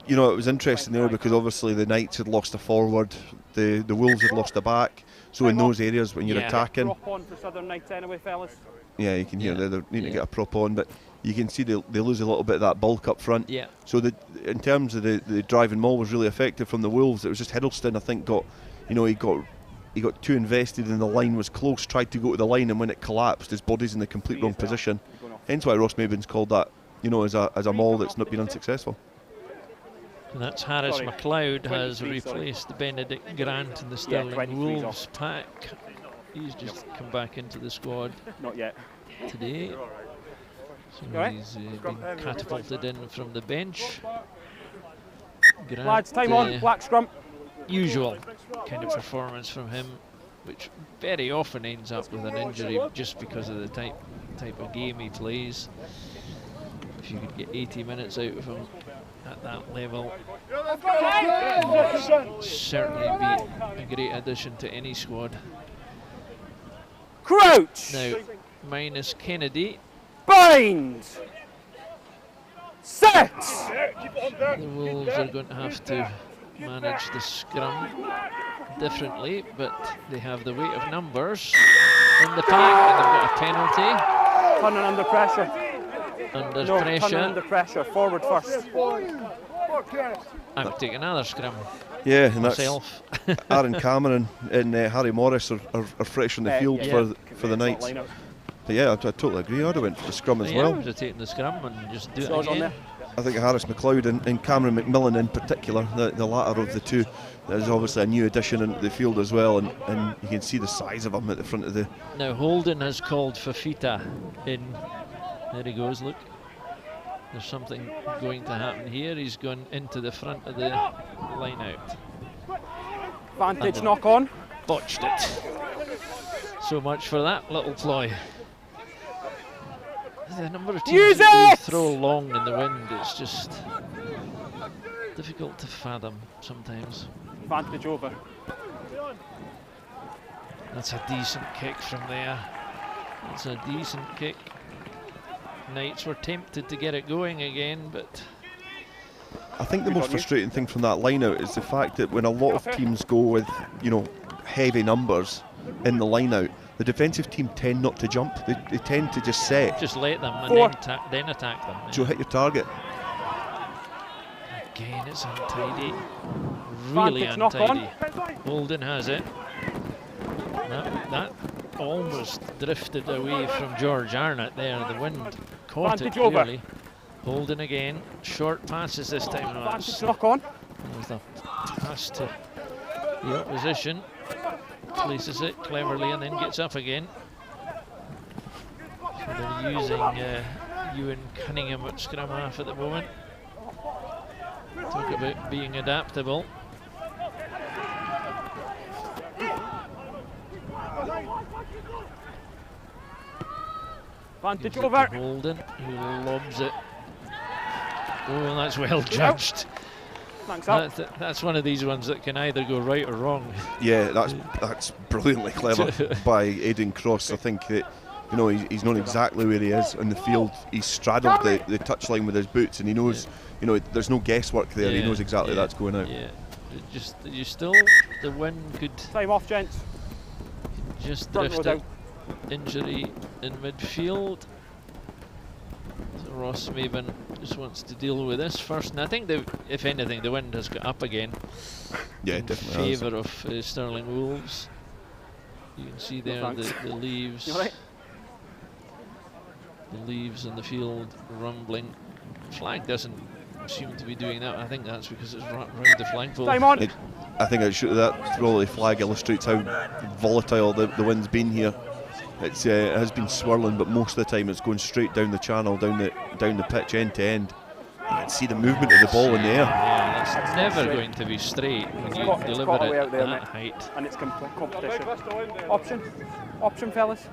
you know, it was interesting there, because obviously the Knights had lost a forward, the Wolves had lost a back. So in those areas when you're attacking, prop on for Southern Knights anyway, fellas. Yeah, you can hear they need to get a prop on, but you can see they lose a little bit of that bulk up front. Yeah. So in terms of the driving maul was really effective from the Wolves. It was just Hiddleston, I think, he got too invested, and the line was close, tried to go to the line, and when it collapsed, his body's in the complete wrong position. Hence why Ross Mabin's called that, you know, as a maul that's not been unsuccessful. And that's Harris McLeod has replaced Benedict Grant in the Stirling Wolves pack. He's just come back into the squad. Not yet. Today. So he's been catapulted in from the bench. Grant, Lads, time on, black scrum. Usual kind of performance from him, which very often ends up with an injury just because of the type of game he plays. If you could get 80 minutes out of him at that level, certainly be a great addition to any squad. Crouch! Now, minus Kennedy. Bind! Set! The Wolves are going to have to manage the scrum differently, but they have the weight of numbers in the pack, and they've got a penalty. Turning under pressure. Pressure. Under pressure. Forward first. I would take another scrum. Yeah, and myself. That's Aaron Cameron and Harry Morris are fresh on the field for the Knights. But yeah, I totally agree. I'd have went for the scrum as well. I would have taken the scrum and just do it again. I think Harris McLeod and Cameron McMillan in particular, the latter of the two, is obviously a new addition into the field as well, and you can see the size of him at the front of the... Now Holden has called Fafita in. There he goes, look. There's something going to happen here. He's gone into the front of the line out. Vantage knock on. Botched it. So much for that little ploy. The number of teams that throw long in the wind, it's just difficult to fathom sometimes. Vantage over. That's a decent kick from there. That's a decent kick. Knights were tempted to get it going again, but... I think the most frustrating thing from that line out is the fact that when a lot of teams go with, you know, heavy numbers in the line out, the defensive team tend not to jump. They tend to just set. Just let them and then attack them. So hit your target. Again, it's untidy. Really untidy. Holden has it. That almost drifted away from George Arnott there. The wind caught it clearly. Holden again. Short passes this time. Knock on. There's the pass to the opposition. Places it cleverly and then gets up again. So they're using Ewan Cunningham at scrum half at the moment. Talk about being adaptable. Vantage over. Holden, who lobs it. Oh, that's well judged. That's one of these ones that can either go right or wrong. Yeah, that's brilliantly clever by Aidan Cross. I think that, you know, he's known exactly where he is in the field. He's straddled the touchline with his boots, and he knows, you know, there's no guesswork there. He knows exactly that's going out. Yeah, The wind could Time off, gents. just Front row drift down. it. Injury in midfield. So Ross Maben just wants to deal with this first, and I think if anything, the wind has got up again. Yeah, in definitely has. favour of Stirling Wolves. You can see there the leaves. You all right? The leaves in the field rumbling. Flag doesn't seem to be doing that. I think that's because it's round the flagpole. Time on. I think that probably flag illustrates how volatile the wind's been here. It has been swirling, but most of the time it's going straight down the channel, down the pitch, end to end. You can see the movement of the ball in the air. Yeah, that's never going to be straight when you deliver it at that height. And it's competition. Option, fellas.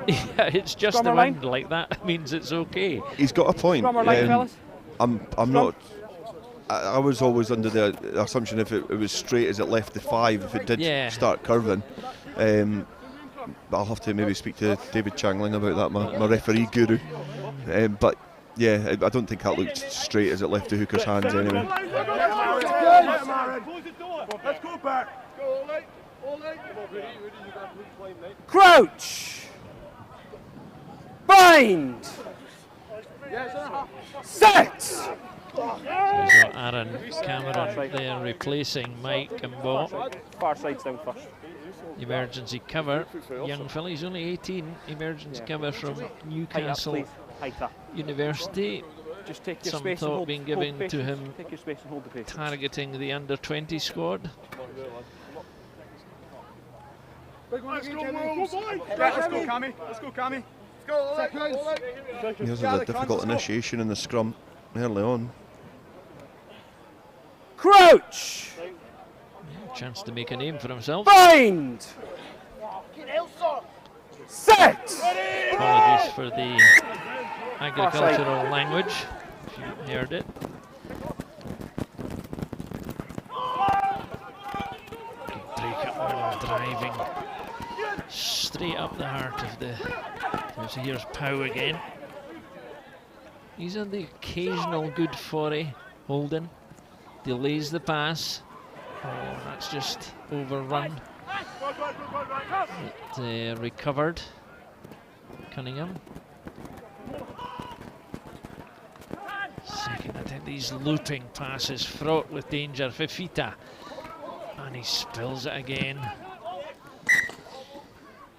Yeah, it's just Scrummer the line. wind like that means it's okay. He's got a point. Scrummer line, fellas. I'm not. I was always under the assumption if it was straight as it left the 5, if it did start curving. I'll have to maybe speak to David Changling about that, my referee guru. But yeah, I don't think that looked straight as it left the hooker's hands anyway. Let's go back. Crouch. Bind. Set. So you've got Aaron Cameron there replacing Mike and Bob. Far side's down first. Emergency cover, young fella, he's only 18. Emergency cover from Newcastle Height up, please. Height up. University. Just take your Some space and thought hold, being hold given to patience. him Take your space and hold the pace. targeting the under-20 squad. Let's go, Cammy. Let's go, Cammy. Here's a difficult initiation in the scrum early on. Crouch. Chance to make a name for himself. Bind. Set. Apologies for the agricultural language, if you heard it. Good break up, driving straight up the heart of the. So here's Pow again. He's on the occasional good foray. Holden delays the pass. Oh, that's just overrun. It recovered. Cunningham. Second attempt, these looping passes fraught with danger. Fifita. And he spills it again.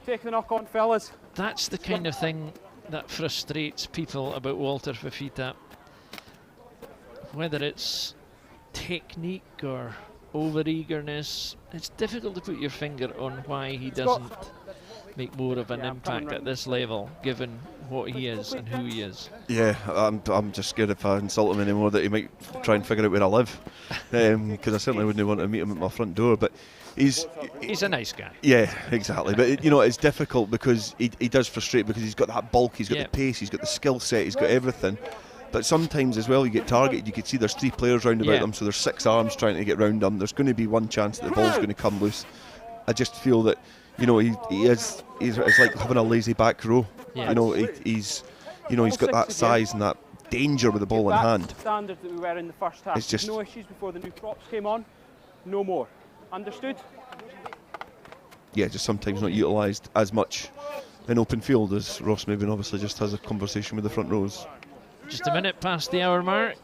Take the knock on, fellas. That's the kind of thing that frustrates people about Walter Fifita. Whether it's technique or over-eagerness, it's difficult to put your finger on why he doesn't make more of an impact at this level, given what he is and who he is. Yeah, I'm just scared if I insult him anymore that he might try and figure out where I live, because I certainly wouldn't want to meet him at my front door. But he's a nice guy. Yeah, exactly. But you know, it's difficult because he does frustrate, because he's got that bulk, he's got the pace, he's got the skill set, he's got everything. But sometimes as well, you get targeted. You can see there's 3 players round about them, so there's 6 arms trying to get round him. There's going to be one chance that the ball's going to come loose. I just feel that, you know, he's like having a lazy back row. Yeah. You know, he's got that size and that danger with the ball in hand. Standard that we were in the first half. It's just no issues before the new props came on. No more. Understood? Yeah, just sometimes not utilised as much in open field, as Ross Maben obviously just has a conversation with the front rows. Just a minute past the hour mark.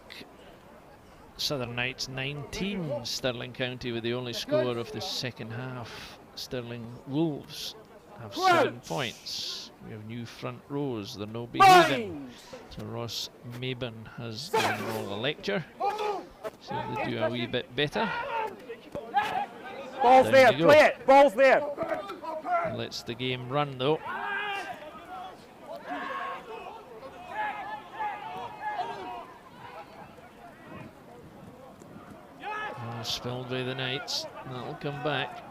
Southern Knights 19, Stirling County with the only score of the second half. Stirling Wolves have 7 points. We have new front rows, they're no behaving. So Ross Maben has given them all a lecture. So they do a wee bit better. Ball's there, play it, ball's there. He lets the game run though. Spilled by the Knights, that'll come back.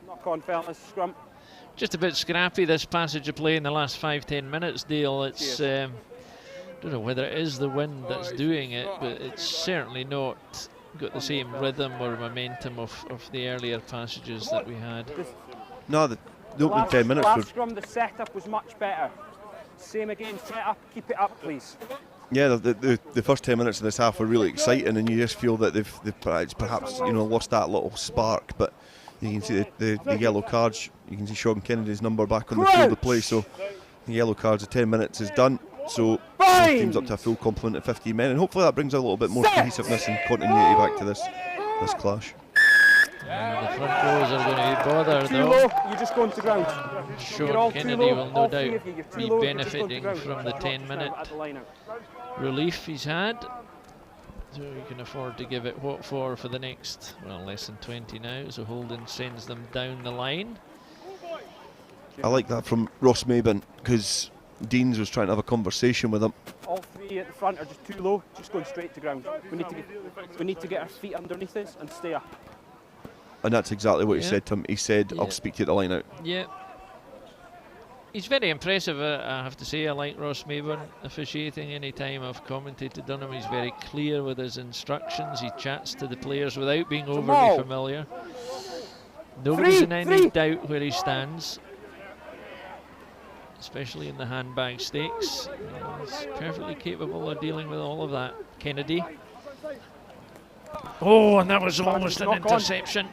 Knock on, fellas, scrum. Just a bit scrappy, this passage of play in the last 5-10 minutes, Dale. It's I don't know whether it is the wind that's doing it, but it's certainly not got the same rhythm or momentum of the earlier passages that we had. No, the opening 10 minutes last were... scrum, the setup was much better. Same again, set up, keep it up, please. Yeah, the first 10 minutes of this half were really exciting, and you just feel that they've perhaps lost that little spark. But you can see the yellow cards. You can see Sean Kennedy's number back on the field of play. So the yellow cards of 10 minutes is done. So the team's up to a full complement of 15 men, and hopefully that brings a little bit more cohesiveness and continuity back to this clash. And the front rows are going to be bothered Too though. low, you're just going to ground. Sean Kennedy will no all three doubt of you, you're too be low, you're just going to benefiting ground. from the Drop 10-minute at the line out. relief he's had. So he can afford to give it what for the next, well, less than 20 now. So Holden sends them down the line. I like that from Ross Maben, because Deans was trying to have a conversation with him. All three at the front are just too low, just going straight to ground. We need to get our feet underneath us and stay up. And that's exactly what he Yeah. said to him. He said, Yeah. I'll speak to you at the line out. Yeah. He's very impressive, I have to say. I like Ross Maben officiating any time I've commentated on him. He's very clear with his instructions. He chats to the players without being overly familiar. Nobody's in any doubt where he stands, especially in the handbag stakes. He's perfectly capable of dealing with all of that. Kennedy. Oh, and that was almost an interception.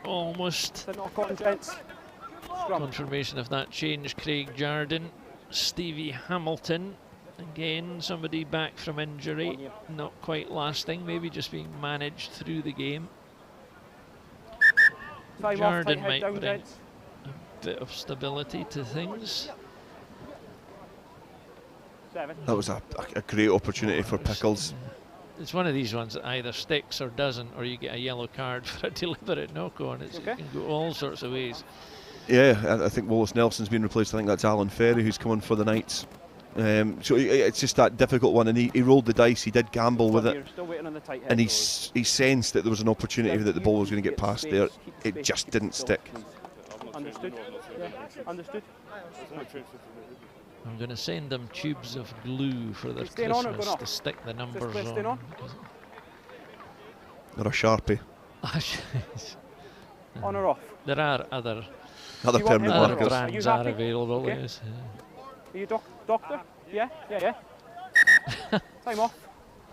Almost. The knock on, gents. Scrum. Confirmation of that change. Craig Jardine, Stevie Hamilton. Again, somebody back from injury. Not quite lasting, maybe just being managed through the game. Time Jardine off, tight might head down, bring gents. a bit of stability to things. 7. That was a great opportunity for Pickles. It's one of these ones that either sticks or doesn't, or you get a yellow card for a deliberate knock-on. It can go all sorts of ways. Yeah, I think Wallace Nelson's been replaced. I think that's Alan Ferry who's coming for the Knights. So it's just that difficult one, and he rolled the dice. He did gamble with it, Still waiting on the tight head, and he sensed that there was an opportunity that the ball was going to get past there. It just didn't stick. Understood? Yeah, understood. I'm going to send them tubes of glue for their Staying on or Christmas going to off? stick the numbers staying on? Or a Sharpie. On or off? There are other Other You want permanent him on or markers. off? Are you brands are happy? available. Okay. Yes. Are you doctor? Yeah. Time off.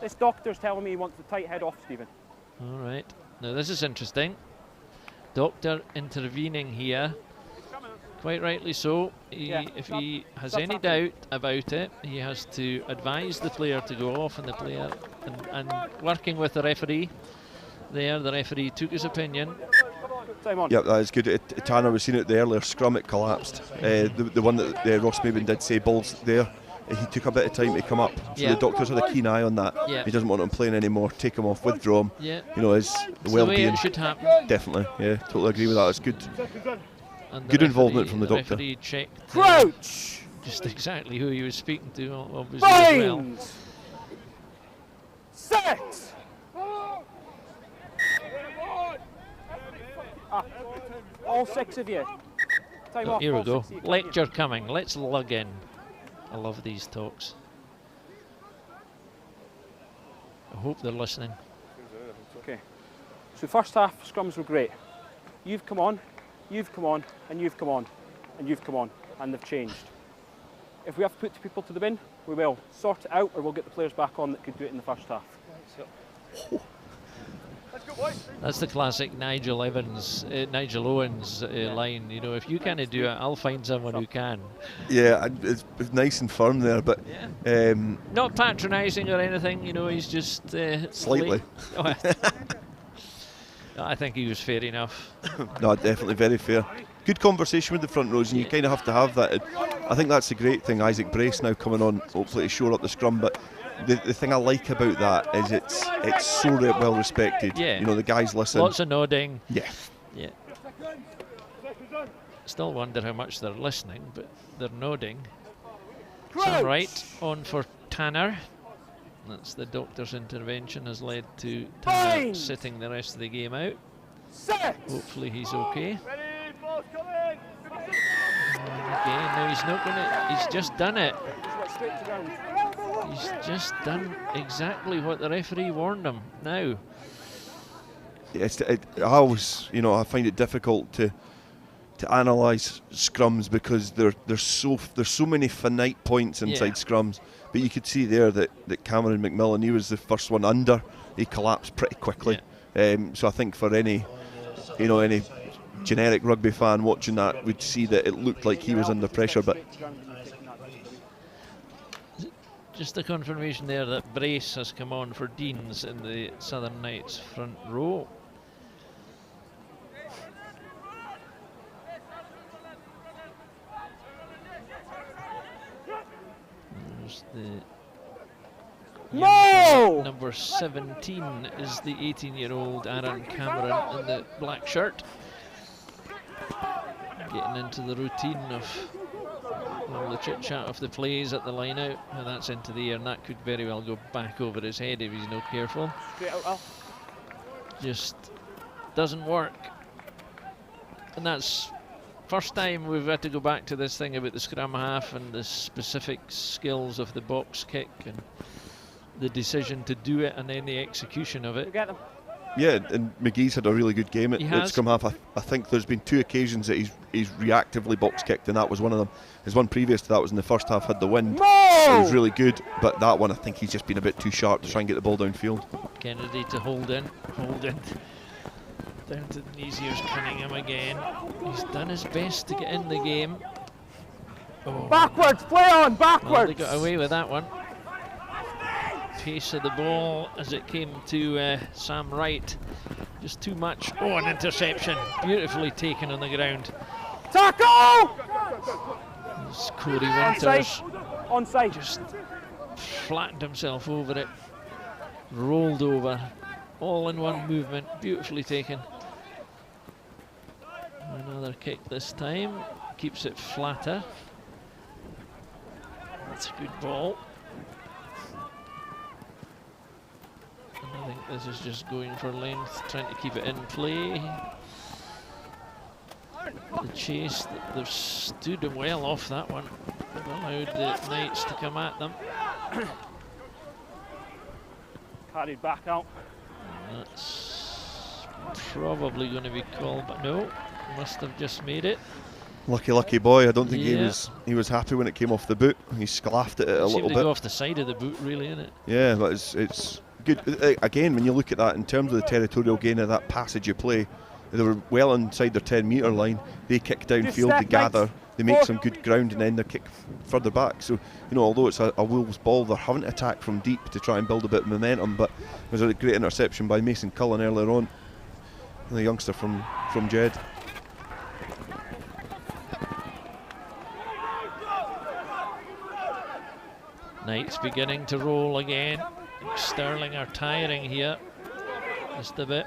This doctor's telling me he wants the tight head off, Stephen. All right. Now this is interesting. Doctor intervening here. Quite rightly so. If he has any doubt about it, he has to advise the player to go off, and the player, and working with the referee there, the referee took his opinion. Time on. Yep, that is good. Tanner was seeing it the earlier scrum, it collapsed. The one that Ross Maben did say balls there, he took a bit of time to come up. So the doctor's had a keen eye on that. Yeah. He doesn't want him playing anymore. Take him off, withdraw him. Yeah. His It's the way well-being. it should happen. Definitely, yeah, totally agree with that. It's good. And Good involvement from the doctor. referee checked Crouch! just exactly who he was speaking to, obviously, as well. Bind! Set! All 6 of you. Time off. Here we all go. 6 of you, come Lecture coming. Let's lug in. I love these talks. I hope they're listening. Okay. So first half scrums were great. You've come on, and you've come on, and you've come on, and they've changed. If we have to put people to the bin, we will. Sort it out, or we'll get the players back on that could do it in the first half. That's the classic Nigel Owens line. You know, if you can't do it, I'll find someone who can. Yeah, it's nice and firm there, but Not patronising or anything. You know, he's just slightly. I think he was fair enough. No, definitely very fair. Good conversation with the front rows, and you kind of have to have that. I think that's the great thing. Isaac Brace now coming on, hopefully to shore up the scrum, but the thing I like about that is it's so well respected. Yeah. You know, the guys listen. Lots of nodding. Yeah. Yeah. Still wonder how much they're listening, but they're nodding. All right, on for Tanner. That's the doctor's intervention has led to Tanner sitting the rest of the game out. Hopefully he's okay. Again, no, he's not going to. He's just done it. He's just done exactly what the referee warned him. Now. I always, I find it difficult to to analyse scrums because there's so many finite points inside scrums. But you could see there that Cameron McMillan, he was the first one under. He collapsed pretty quickly. So I think for any generic rugby fan watching that would see that it looked like he was under pressure. But just a confirmation there that brace has come on for Deans in the Southern Knights front row. There's the number 17 is the 18-year-old Aaron Cameron in the black shirt, getting into the routine of all the chit-chat of the plays at the line out, and that's into the air, and that could very well go back over his head if he's not careful. Just doesn't work, and that's first time we've had to go back to this thing about the scrum half and the specific skills of the box kick and the decision to do it and then the execution of it. Yeah, and McGee's had a really good game at scrum half. I think there's been 2 occasions that he's reactively box kicked, and that was one of them. His one previous to that was in the first half, had the wind. It was really good, but that one I think he's just been a bit too sharp to try and get the ball downfield. Kennedy to hold in. Down to the knees, here's Cunningham again. He's done his best to get in the game. Backwards, play on, backwards! Well, they got away with that one. Pace of the ball as it came to Sam Wright. Just too much. Oh, an interception. Beautifully taken on the ground. Tackle! There's Corey Winters. Onside. Just flattened himself over it. Rolled over. All in one movement. Beautifully taken. Another kick this time. Keeps it flatter. That's a good ball. I think this is just going for length, trying to keep it in play. The chase, they've stood them well off that one. They've allowed the Knights to come at them. Carried back out. And that's probably going to be called, but no, must have just made it. Lucky boy. I don't think he was happy when it came off the boot. He sclaffed it a little bit. Seemed to go off the side of the boot, really, isn't it? Yeah, but it's good. Again, when you look at that in terms of the territorial gain of that passage of play, they were well inside their 10-metre line. They kick downfield, they gather, they make some good ground, and then they kick further back. So, although it's a Wolves ball, they're having to attack from deep to try and build a bit of momentum. But there's a great interception by Mason Cullen earlier on, the youngster from Jed. Knights beginning to roll again. Stirling are tiring here just a bit.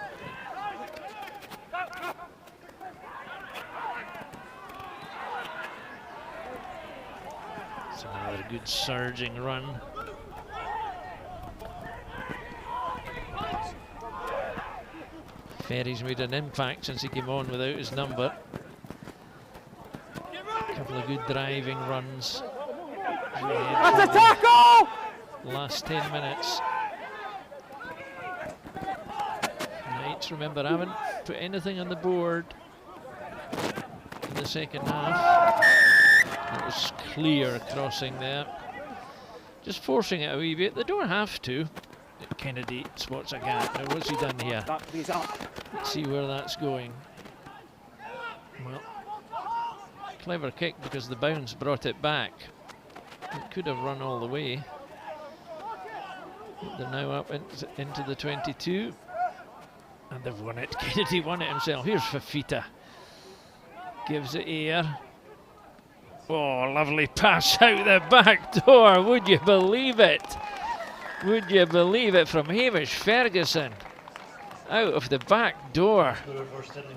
It's another good surging run. Ferry's made an impact since he came on without his number. A couple of good driving runs. That's a tackle! Last 10 minutes. Knights, remember, haven't put anything on the board in the second half. It was clear crossing there. Just forcing it a wee bit. They don't have to. Kennedy spots a gap. Now, what's he done here? Let's see where that's going. Well, clever kick because the bounce brought it back. It could have run all the way. They're now up into the 22. And they've won it. Kennedy won it himself. Here's Fafita. Gives it air. Oh, lovely pass out the back door. Would you believe it? Would you believe it from Hamish Ferguson? Out of the back door.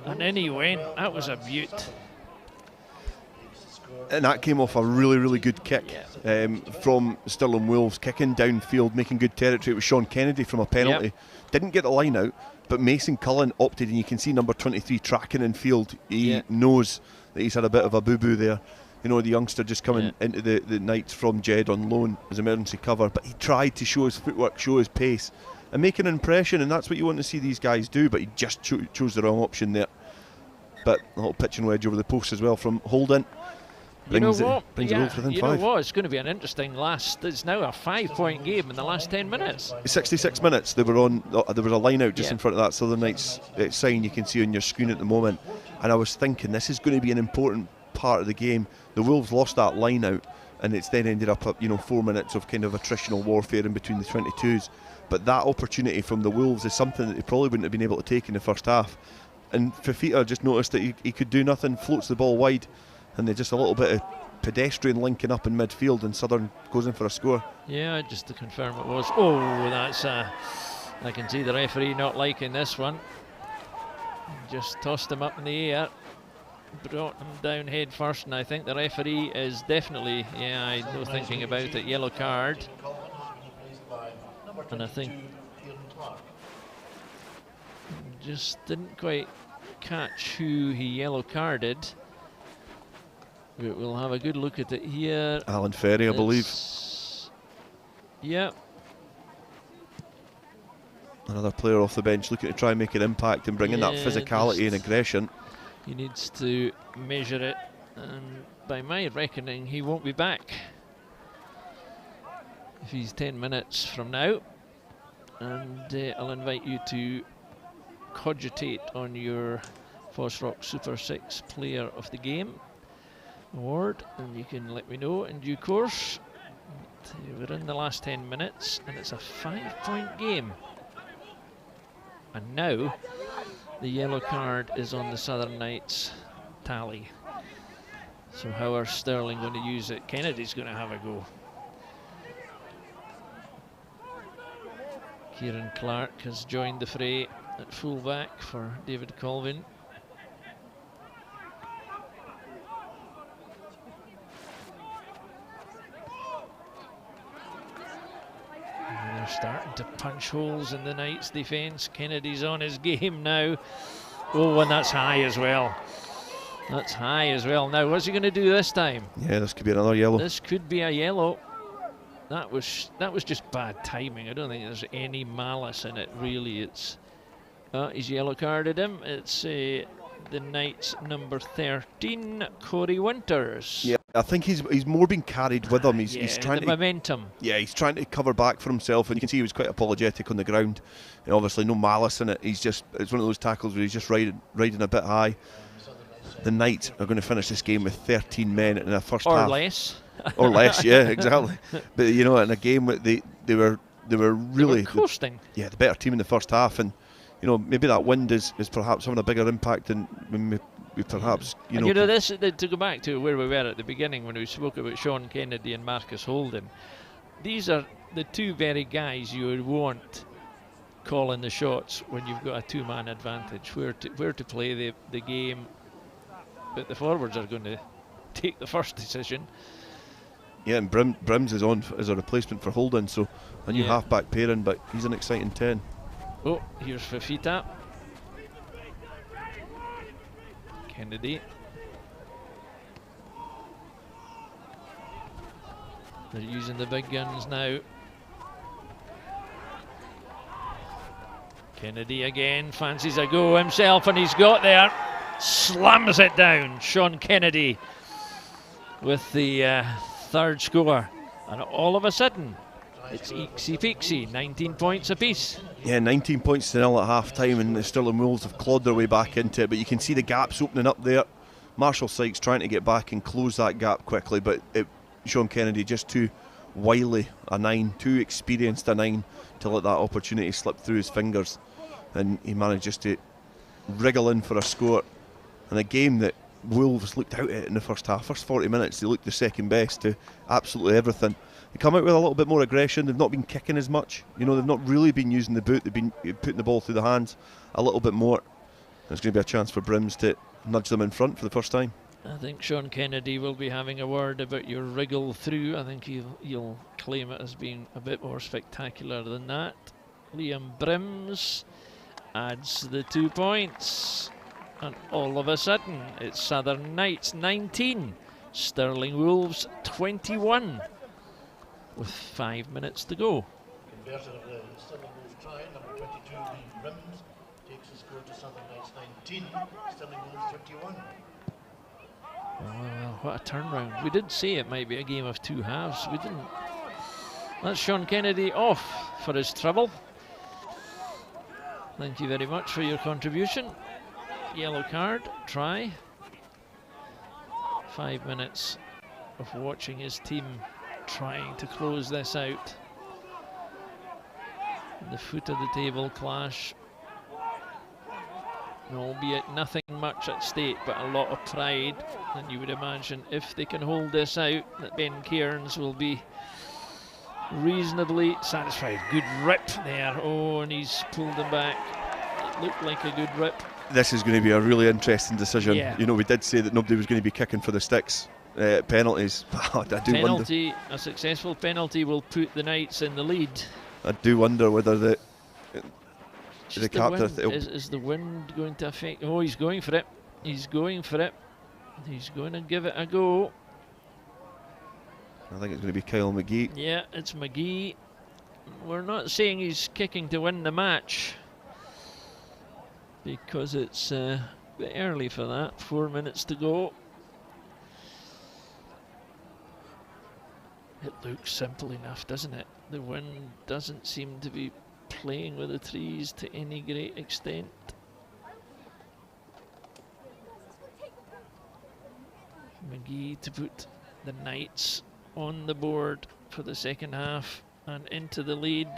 And in he went. That was a beaut. And that came off a really good kick from Stirling Wolves, kicking downfield, making good territory. It was Sean Kennedy from a penalty. Yep. Didn't get the line out, but Mason Cullen opted, and you can see number 23 tracking in field. He knows that he's had a bit of a boo-boo there. The youngster just coming into the Knights from Jed on loan as emergency cover, but he tried to show his footwork, show his pace, and make an impression, and that's what you want to see these guys do, but he just chose the wrong option there. but a little pitching wedge over the post as well from Holden. Brings it within you 5. know what? It's going to be an interesting last. It's now a 5-point game in the last 10 minutes. 66 minutes. They were on. There was a line out just in front of that Southern Knights sign you can see on your screen at the moment. And I was thinking this is going to be an important part of the game. The Wolves lost that line out, and it's then ended up at 4 minutes of kind of attritional warfare in between the 22s. But that opportunity from the Wolves is something that they probably wouldn't have been able to take in the first half. And Fafita just noticed that he could do nothing, floats the ball wide, and they just a little bit of pedestrian linking up in midfield, and Southern goes in for a score. Yeah, just to confirm it was. Oh, that's I can see the referee not liking this one. Just tossed him up in the air, brought him down head first, and I think the referee is definitely, I know, thinking about it, yellow card. And I think just didn't quite catch who he yellow carded. But we'll have a good look at it here. Alan Ferry, I believe. Yeah. Another player off the bench looking to try and make an impact and bring in that physicality and aggression. He needs to measure it, and by my reckoning he won't be back if he's 10 minutes from now. And I'll invite you to cogitate on your FOSROC Super 6 Player of the Game award, and you can let me know in due course. We're in the last 10 minutes and it's a 5-point game. And now the yellow card is on the Southern Knights tally. So how are Stirling going to use it? Kennedy's going to have a go. Kieran Clark has joined the fray at fullback for David Colvin. And they're starting to punch holes in the Knights' defence. Kennedy's on his game now. Oh, and that's high as well. That's high as well. Now, what's he going to do this time? Yeah, this could be another yellow. This could be a yellow. That was just bad timing. I don't think there's any malice in it, really. It's he's yellow carded him. It's the Knights number 13, Corey Winters. Yeah, I think he's more been carried with him. He's trying the momentum. Yeah, he's trying to cover back for himself, and you can see he was quite apologetic on the ground. And obviously, no malice in it. It's one of those tackles where he's just riding a bit high. The Knights are going to finish this game with 13 men in the first half. Or less. Or less, yeah, exactly. But in a game they were really coasting. The better team in the first half, and maybe that wind is perhaps having a bigger impact than we perhaps this to go back to where we were at the beginning when we spoke about Sean Kennedy and Marcus Holden. These are the two very guys you would want calling the shots when you've got a two-man advantage. Where to play the game, but the forwards are going to take the first decision. Yeah, and Brims is on as a replacement for Holden, so a new half-back pairing, but he's an exciting 10. Oh, here's Fafita. Kennedy. They're using the big guns now. Kennedy again, fancies a go himself, and he's got there. Slams it down, Sean Kennedy, with the third score, and all of a sudden it's eeksy peeksy, 19 points apiece. Yeah, 19 points to 0 at half time, and the Stirling Wolves have clawed their way back into it, but you can see the gaps opening up there. Marshall Sykes trying to get back and close that gap quickly, but Sean Kennedy just too wily a 9, too experienced a 9 to let that opportunity slip through his fingers, and he managed just to wriggle in for a score. And a game that Wolves looked out at in the first half. First 40 minutes they looked the second best to absolutely everything. They come out with a little bit more aggression. They've not been kicking as much. They've not really been using the boot. They've been putting the ball through the hands a little bit more. There's going to be a chance for Brims to nudge them in front for the first time. I think Sean Kennedy will be having a word about your wriggle through. I think you'll claim it as being a bit more spectacular than that. Liam Brims adds the 2 points. And all of a sudden, it's Southern Knights 19, Stirling Wolves 21, with 5 minutes to go. takes the score to Southern Knights 19, Stirling Wolves 31. Well, what a turnaround. We did say it might be a game of two halves. We didn't. That's Sean Kennedy off for his trouble. Thank you very much for your contribution. Yellow card, try. 5 minutes of watching his team trying to close this out. The foot of the table clash. Albeit nothing much at stake, but a lot of pride. And you would imagine if they can hold this out, that Ben Cairns will be reasonably satisfied. Good rip there. Oh, and he's pulled him back. It looked like a good rip. This is going to be a really interesting decision. Yeah. You know, we did say that nobody was going to be kicking for the sticks. Penalties. I do penalty, a successful penalty will put the Knights in the lead. I do wonder whether the Just captor the wind. Is the wind going to affect? Oh, he's going for it. He's going for it. He's going to give it a go. I think it's going to be Kyle McGee. Yeah, it's McGee. We're not saying he's kicking to win the match, because it's a bit early for that. 4 minutes to go. It looks simple enough, doesn't it? The wind doesn't seem to be playing with the trees to any great extent. McGee to put the Knights on the board for the second half and into the lead.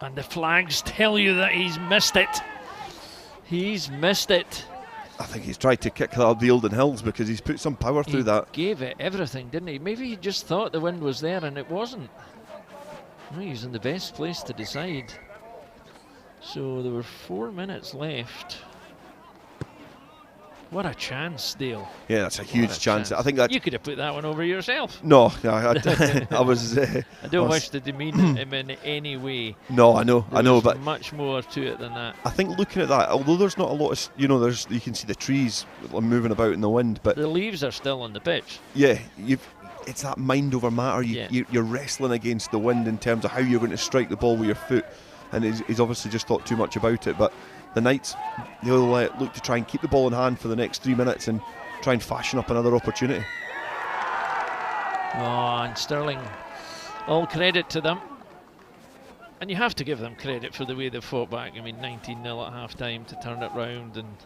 And the flags tell you that he's missed it. He's missed it. I think he's tried to kick that up the Eildon Hills because he's put some power through that. He gave it everything, didn't he? Maybe he just thought the wind was there and it wasn't. Well, he's in the best place to decide. So there were 4 minutes left. What a chance, Dale. Yeah, that's a huge chance. I think that you could have put that one over yourself. No, I was. I don't wish to demean him in any way. No, I know, but much more to it than that. I think looking at that, although there's not a lot of, you can see the trees moving about in the wind, but the leaves are still on the pitch. Yeah, it's that mind over matter. You're wrestling against the wind in terms of how you're going to strike the ball with your foot, and he's obviously just thought too much about it. But the Knights, they'll look to try and keep the ball in hand for the next 3 minutes and try and fashion up another opportunity. Oh, and Stirling, all credit to them. And you have to give them credit for the way they fought back. I mean, 19-0 at half-time to turn it round and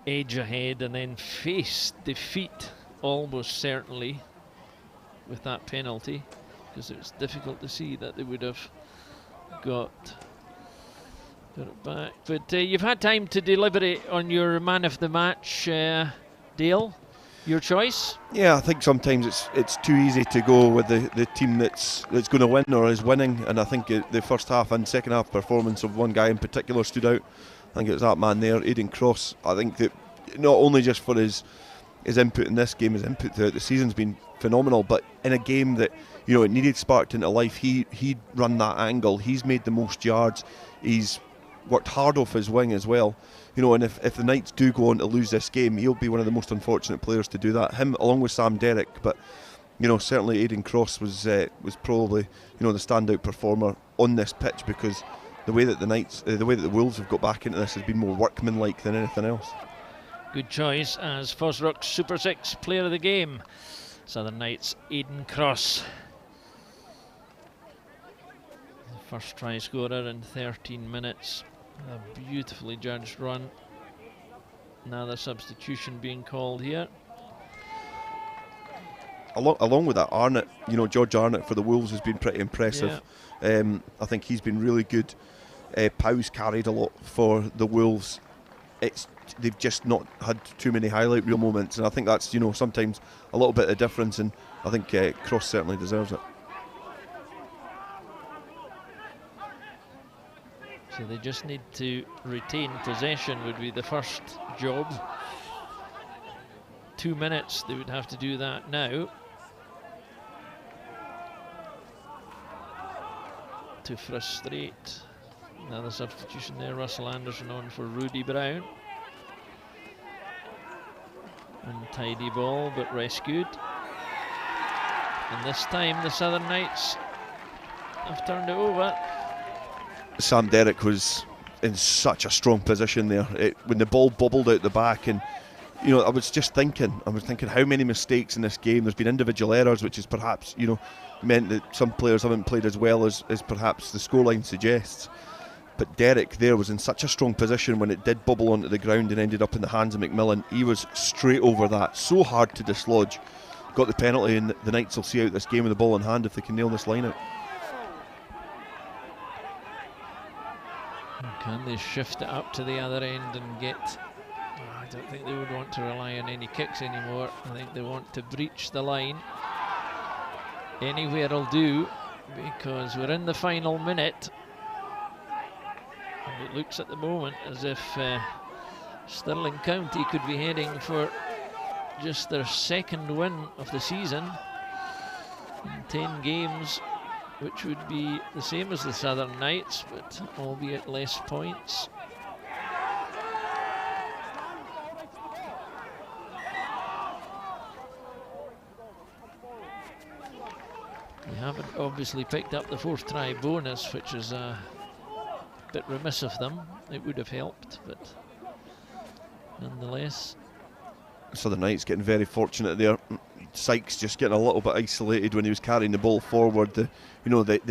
edge ahead and then face defeat almost certainly with that penalty, because it was difficult to see that they would have got it back. But you've had time to deliberate on your man of the match, Dale. Your choice? Yeah, I think sometimes it's too easy to go with the team that's going to win or is winning, and I think the first half and second half performance of one guy in particular stood out. I think it was that man there, Aidan Cross. I think that not only just for his input in this game, his input throughout the season's been phenomenal, but in a game that it needed sparked into life, he'd run that angle, he's made the most yards, he's worked hard off his wing as well, and if the Knights do go on to lose this game, he'll be one of the most unfortunate players to do that, him along with Sam Derrick. But certainly Aidan Cross was probably the standout performer on this pitch, because the way that the Wolves have got back into this has been more workmanlike than anything else. Good choice as FOSROC Super6 player of the game, Southern Knights Aidan Cross. The first try scorer in 13 minutes. A beautifully judged run. Another substitution being called here. Along with that, Arnott, George Arnott for the Wolves has been pretty impressive. Yeah. I think he's been really good. Pow's carried a lot for the Wolves. They've just not had too many highlight reel moments, and I think that's sometimes a little bit of difference, and I think Cross certainly deserves it. So they just need to retain possession would be the first job. 2 minutes, they would have to do that now. To frustrate. Another substitution there, Russell Anderson on for Rudy Brown. Untidy ball, but rescued. And this time the Southern Knights have turned it over. Sam Derrick was in such a strong position there. When the ball bobbled out the back, and I was thinking how many mistakes in this game. There's been individual errors, which is perhaps meant that some players haven't played as well as perhaps the scoreline suggests. But Derek there was in such a strong position when it did bubble onto the ground and ended up in the hands of MacMillan. He was straight over that, so hard to dislodge. Got the penalty, and the Knights will see out this game with the ball in hand if they can nail this line out. Can they shift it up to the other end and get... I don't think they would want to rely on any kicks anymore. I think they want to breach the line. Anywhere will do, because we're in the final minute. And it looks at the moment as if Stirling County could be heading for just their second win of the season in 10 games, which would be the same as the Southern Knights, but albeit less points. They haven't obviously picked up the fourth try bonus, which is a bit remiss of them. It would have helped, but nonetheless. So the Knights getting very fortunate there. Sykes just getting a little bit isolated when he was carrying the ball forward. The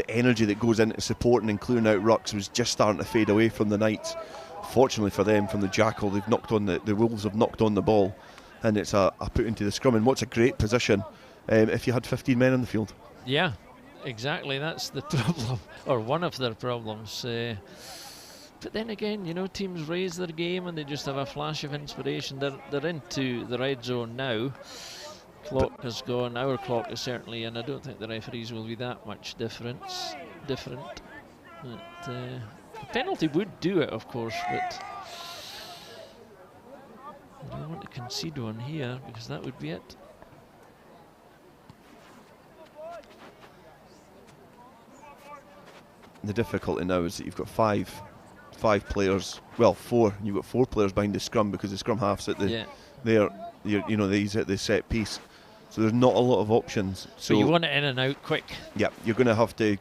energy that goes into supporting and clearing out rucks was just starting to fade away from the Knights. Fortunately for them, from the Jackal, they've knocked on the Wolves have knocked on the ball, and it's a put into the scrum. And what's a great position if you had 15 men on the field. Yeah, exactly. That's the problem, or one of their problems. But then again, teams raise their game and they just have a flash of inspiration. They're into the red zone now. Clock has gone. Our clock is certainly, and I don't think the referees will be that much different. But, the penalty would do it, of course, but I don't want to concede one here because that would be it. The difficulty now is that you've got five players, well, four. You've got 4 players behind the scrum because the scrum half's at the he's at the set piece. So there's not a lot of options. So you want it in and out quick. Yeah, you're going to have to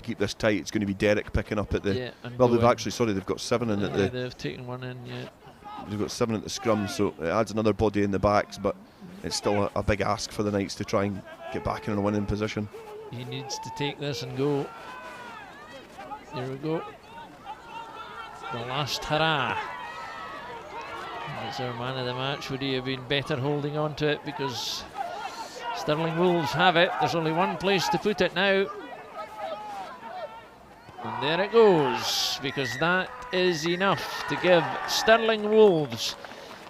keep this tight. It's going to be Derek picking up at the. Well, they've got 7 in at the. They've taken one in. Yeah. They've got 7 at the scrum, so it adds another body in the backs, but it's still a big ask for the Knights to try and get back in a winning position. He needs to take this and go. Here we go. The last hurrah. That's our man of the match. Would he have been better holding on to it, because Stirling Wolves have it. There's only one place to put it now. And there it goes, because that is enough to give Stirling Wolves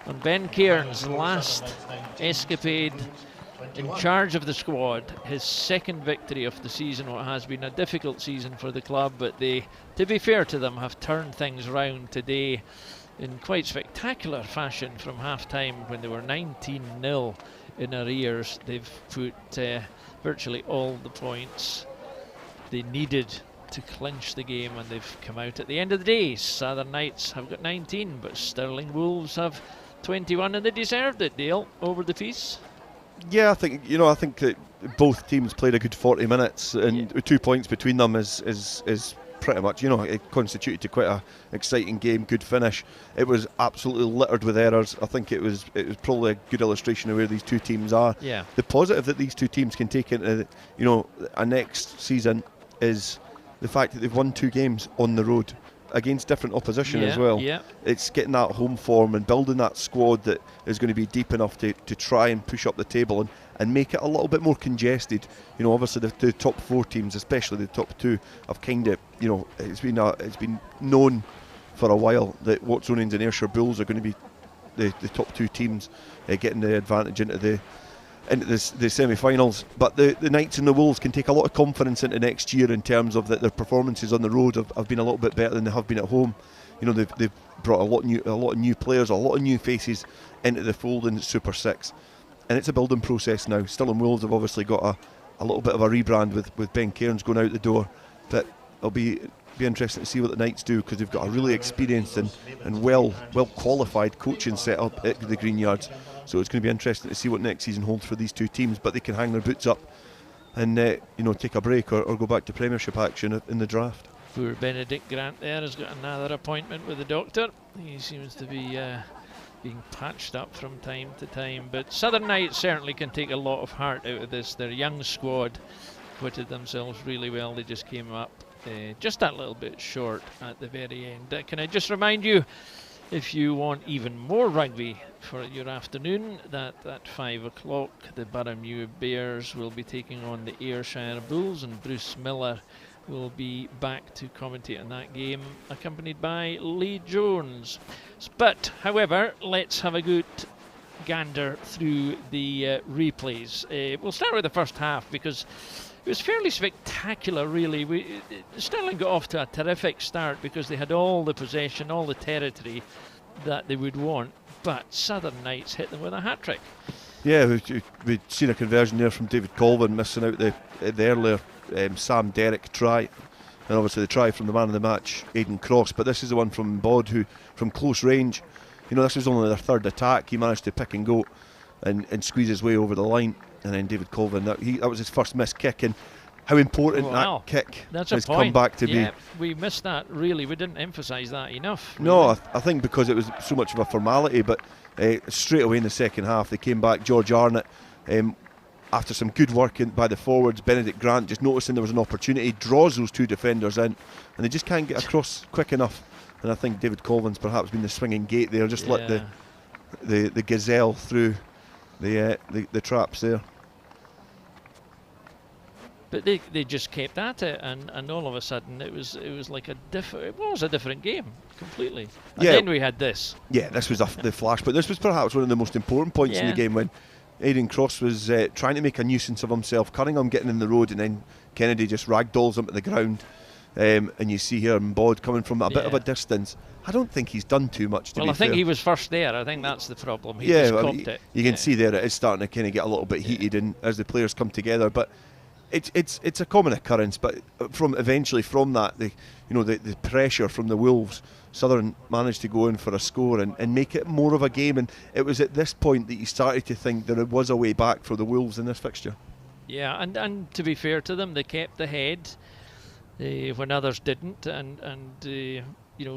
on Ben Cairns' last escapade in charge of the squad, his second victory of the season. What has been a difficult season for the club, but they, to be fair to them, have turned things round today in quite spectacular fashion from half-time when they were 19-0 in arrears. They've put virtually all the points they needed to clinch the game, and they've come out at the end of the day. Southern Knights have got 19, but Stirling Wolves have 21, and they deserved it, Dale, over the piece. Yeah, I think that both teams played a good 40 minutes, and with 2 points between them is pretty much, it constituted to quite a exciting game, good finish. It was absolutely littered with errors. I think it was probably a good illustration of where these two teams are. Yeah. The positive that these two teams can take into a next season is the fact that they've won 2 games on the road against different opposition as well. Yeah. It's getting that home form and building that squad that is going to be deep enough to try and push up the table and make it a little bit more congested. Obviously the top 4 teams, especially the top 2, have kind of, it's been known for a while that Watsonians and Ayrshire Bulls are going to be the top 2 teams getting the advantage into the semi-finals. But the Knights and the Wolves can take a lot of confidence into next year in terms of that their performances on the road have been a little bit better than they have been at home. They've brought a lot of new players, a lot of new faces into the fold in Super 6, and it's a building process now. Stirling Wolves have obviously got a little bit of a rebrand with Ben Cairns going out the door, but it'll be interesting to see what the Knights do, because they've got a really experienced and well qualified coaching set up at the Greenyards. So it's going to be interesting to see what next season holds for these two teams, but they can hang their boots up and take a break or go back to Premiership action in the draft. Poor Benedict Grant there has got another appointment with the doctor. He seems to be being patched up from time to time. But Southern Knights certainly can take a lot of heart out of this. Their young squad acquitted themselves really well. They just came up just that little bit short at the very end. Can I just remind you, if you want even more rugby for your afternoon, that at 5 o'clock the Baramuir Bears will be taking on the Ayrshire Bulls, and Bruce Miller will be back to commentate on that game, accompanied by Lee Jones. But, however, let's have a good gander through the replays. We'll start with the first half because it was fairly spectacular, really. Stirling got off to a terrific start because they had all the possession, all the territory that they would want, but Southern Knights hit them with a hat-trick. Yeah, we'd seen a conversion there from David Colvin, missing out the earlier Sam Derrick try, and obviously the try from the man of the match, Aidan Cross. But this is the one from Bod, who from close range, this was only their third attack. He managed to pick and go and squeeze his way over the line. And then David Colvin, that was his first missed kick, and how important that kick has come back to be. We missed that, really. We didn't emphasise that enough. Really. No, I think because it was so much of a formality, but straight away in the second half they came back. George Arnott, after some good work by the forwards, Benedict Grant just noticing there was an opportunity, draws those two defenders in, and they just can't get across quick enough. And I think David Colvin's perhaps been the swinging gate there, just let the gazelle through the traps there. But they just kept at it, and all of a sudden it was like a different game completely. And then we had this. Yeah, this was the flash, but this was perhaps one of the most important points in the game when Aidan Cross was trying to make a nuisance of himself, Cunningham getting in the road, and then Kennedy just ragdolls him to the ground. And you see here Bod coming from a bit of a distance. I don't think he's done too much. I think he was first there. I think that's the problem. He just copped it. You can see there it is starting to kind of get a little bit heated, and as the players come together, but. It's a common occurrence, but from that, the pressure from the Wolves, Southern managed to go in for a score and make it more of a game, and it was at this point that you started to think there was a way back for the Wolves in this fixture. Yeah, and to be fair to them, they kept the head when others didn't, and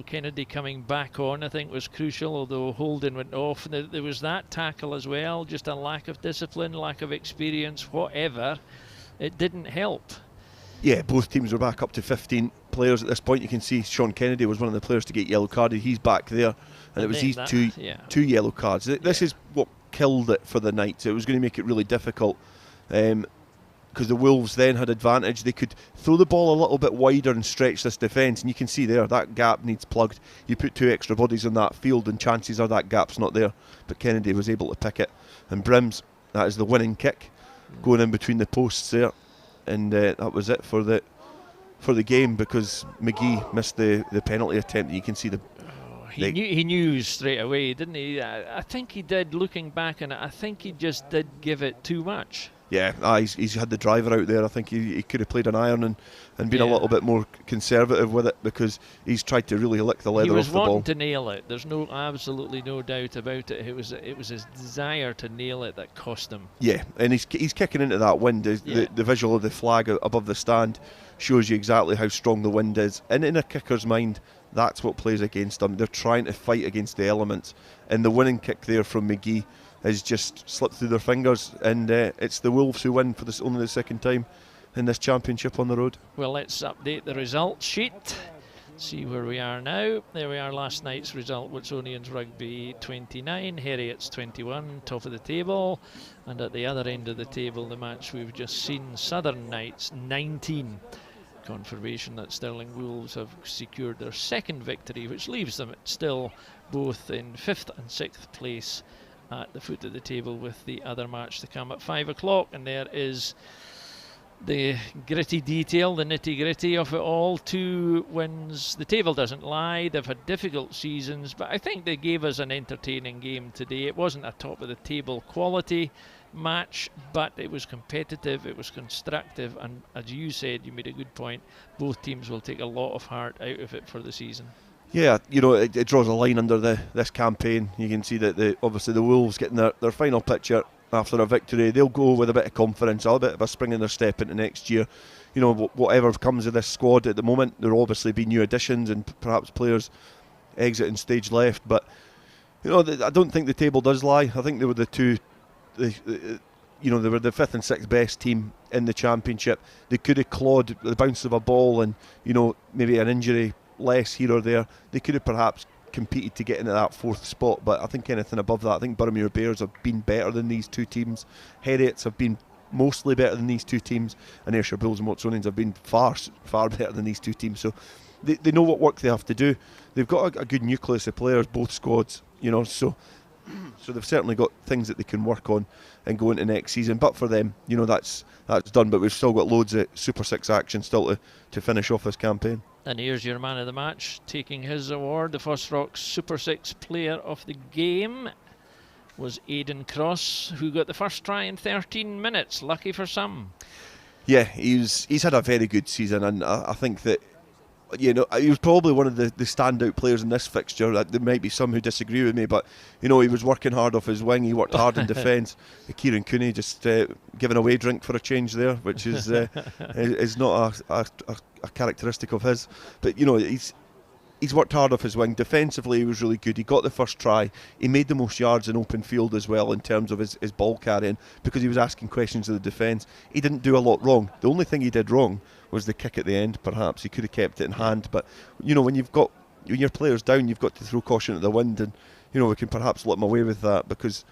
Kennedy coming back on I think was crucial, although Holden went off. And there was that tackle as well, just a lack of discipline, lack of experience, whatever. It didn't help. Yeah, both teams were back up to 15 players at this point. You can see Sean Kennedy was one of the players to get yellow carded. He's back there, and it was these two yellow cards. This is what killed it for the Knights. It was going to make it really difficult because the Wolves then had advantage. They could throw the ball a little bit wider and stretch this defence, and you can see there that gap needs plugged. You put two extra bodies on that field and chances are that gap's not there, but Kennedy was able to pick it. And Brims, that is the winning kick, going in between the posts there, and that was it for the game, because McGee missed the penalty attempt. You can see he knew straight away, didn't he? I think he did, looking back, and I think he just did give it too much. Yeah, he's had the driver out there. I think he could have played an iron and been a little bit more conservative with it, because he's tried to really lick the leather off the ball. He was wanting to nail it. There's absolutely no doubt about it. It was his desire to nail it that cost him. Yeah, and he's kicking into that wind. The visual of the flag above the stand shows you exactly how strong the wind is. And in a kicker's mind, that's what plays against them. They're trying to fight against the elements. And the winning kick there from McGee has just slipped through their fingers, and it's the Wolves who win for only the second time in this championship on the road. Well, let's update the results sheet, see where we are now. There we are, last night's result: Watsonians Rugby 29, Heriots 21, top of the table. And at the other end of the table, the match we've just seen, Southern Knights 19. Confirmation that Stirling Wolves have secured their second victory, which leaves them still both in 5th and 6th place at the foot of the table, with the other match to come at 5 o'clock. And there is the gritty detail, the nitty gritty of it all. 2 wins. The table doesn't lie. They've had difficult seasons, but I think they gave us an entertaining game today. It wasn't a top of the table quality match, but it was competitive, it was constructive, and as you said, you made a good point, both teams will take a lot of heart out of it for the season. Yeah, it draws a line under this campaign. You can see that obviously the Wolves getting their final picture after a victory, they'll go with a bit of confidence, a bit of a spring in their step into next year. You know, whatever comes of this squad at the moment, there will obviously be new additions and perhaps players exiting stage left. But you know, I don't think the table does lie. I think they were they were the 5th and 6th best team in the championship. They could have clawed the bounce of a ball and, you know, maybe an injury less here or there. They could have perhaps competed to get into that 4th spot, but I think anything above that, I think Boroughmuir Bears have been better than these two teams. Heriots have been mostly better than these two teams, and Ayrshire Bulls and Watsonians have been far better than these two teams. So they know what work they have to do. They've got a good nucleus of players, both squads, you know, so they've certainly got things that they can work on and go into next season. But for them, you know, that's done, but we've still got loads of Super 6 action still to finish off this campaign. And here's your man of the match, taking his award. The FOSROC Super 6 player of the game was Aidan Cross, who got the first try in 13 minutes. Lucky for some. Yeah, he's had a very good season, and I think that, you know, he was probably one of the standout players in this fixture. There might be some who disagree with me, but you know, he was working hard off his wing. He worked hard in defence. Kieran Cooney just giving away drink for a change there, which is not a characteristic of his. But you know, he's worked hard off his wing. Defensively, he was really good. He got the first try. He made the most yards in open field as well in terms of his ball carrying, because he was asking questions of the defence. He didn't do a lot wrong. The only thing he did wrong was the kick at the end. Perhaps he could have kept it in hand, but you know, when your player's down, you've got to throw caution to the wind, and you know, we can perhaps let him away with that because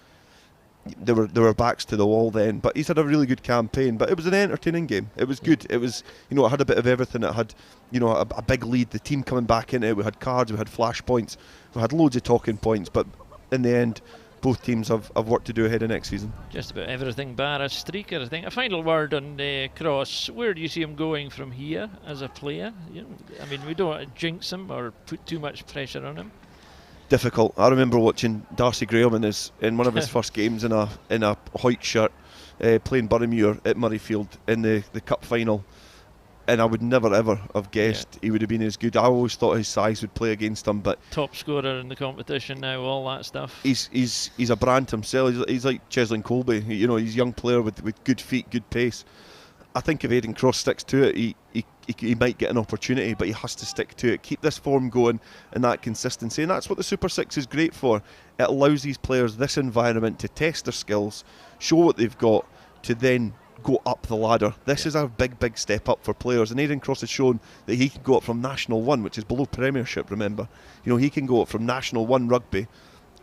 there were backs to the wall then. But he's had a really good campaign. But it was an entertaining game. It was good. It was, you know, it had a bit of everything. It had, you know, a big lead, the team coming back in it. We had cards, we had flash points, we had loads of talking points. But in the end, both teams have work to do ahead of next season. Just about everything bar a streaker, I think. A final word on Cross. Where do you see him going from here as a player? You know, I mean, we don't want to jinx him or put too much pressure on him. Difficult. I remember watching Darcy Graham in one of his first games in a Hoyt shirt, playing Boroughmuir at Murrayfield in the cup final, and I would never ever have guessed he would have been as good. I always thought his size would play against him, but top scorer in the competition now, all that stuff. He's a brand himself. He's like Cheslin Colby. You know, he's a young player with good feet, good pace. I think if Aidan Cross sticks to it, he might get an opportunity, but he has to stick to it, keep this form going and that consistency, and that's what the Super 6 is great for. It allows these players this environment to test their skills, show what they've got, to then go up the ladder. This is a big step up for players, and Aidan Cross has shown that he can go up from National 1, which is below Premiership, remember. You know, he can go up from National 1 rugby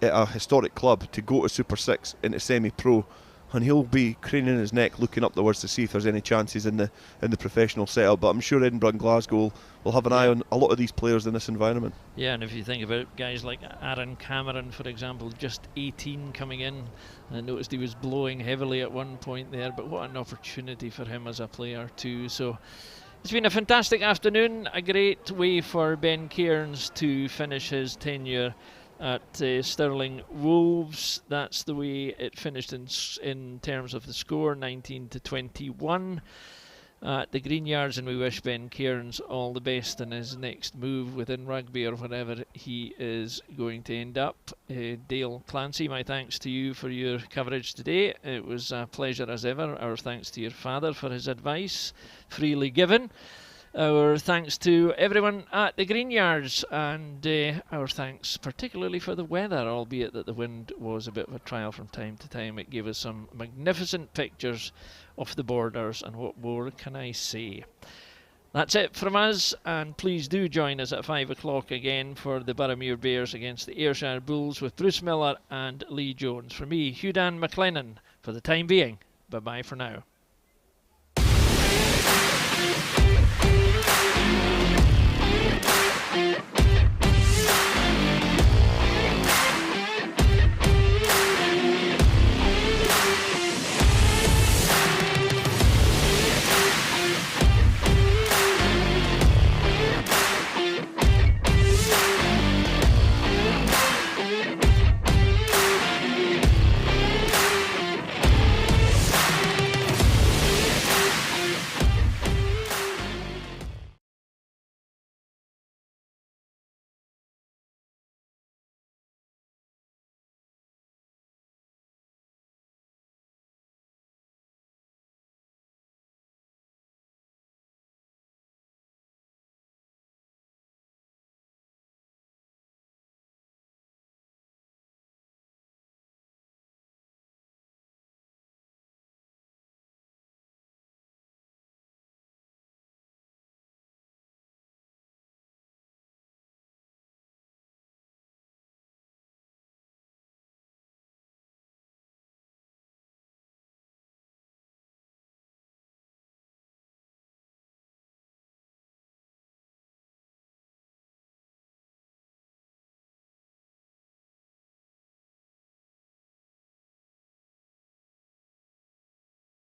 at a historic club to go to Super 6 into semi-pro, and he'll be craning his neck looking upwards to see if there's any chances in the professional setup. But I'm sure Edinburgh and Glasgow will have an eye on a lot of these players in this environment. Yeah, and if you think about guys like Aaron Cameron, for example, just 18 coming in, I noticed he was blowing heavily at one point there, but what an opportunity for him as a player too. So it's been a fantastic afternoon, a great way for Ben Cairns to finish his tenure at Stirling Wolves. That's the way it finished in terms of the score, 19-21 at the Greenyards, and we wish Ben Cairns all the best in his next move within rugby or wherever he is going to end up. Dale Clancy, my thanks to you for your coverage today. It was a pleasure as ever. Our thanks to your father for his advice, freely given. Our thanks to everyone at the Greenyards, and our thanks particularly for the weather, albeit that the wind was a bit of a trial from time to time. It gave us some magnificent pictures of the borders, and what more can I say? That's it from us, and please do join us at 5 o'clock again for the Boroughmuir Bears against the Ayrshire Bulls with Bruce Miller and Lee Jones. For me, Hugh MacLennan, for the time being, bye-bye for now.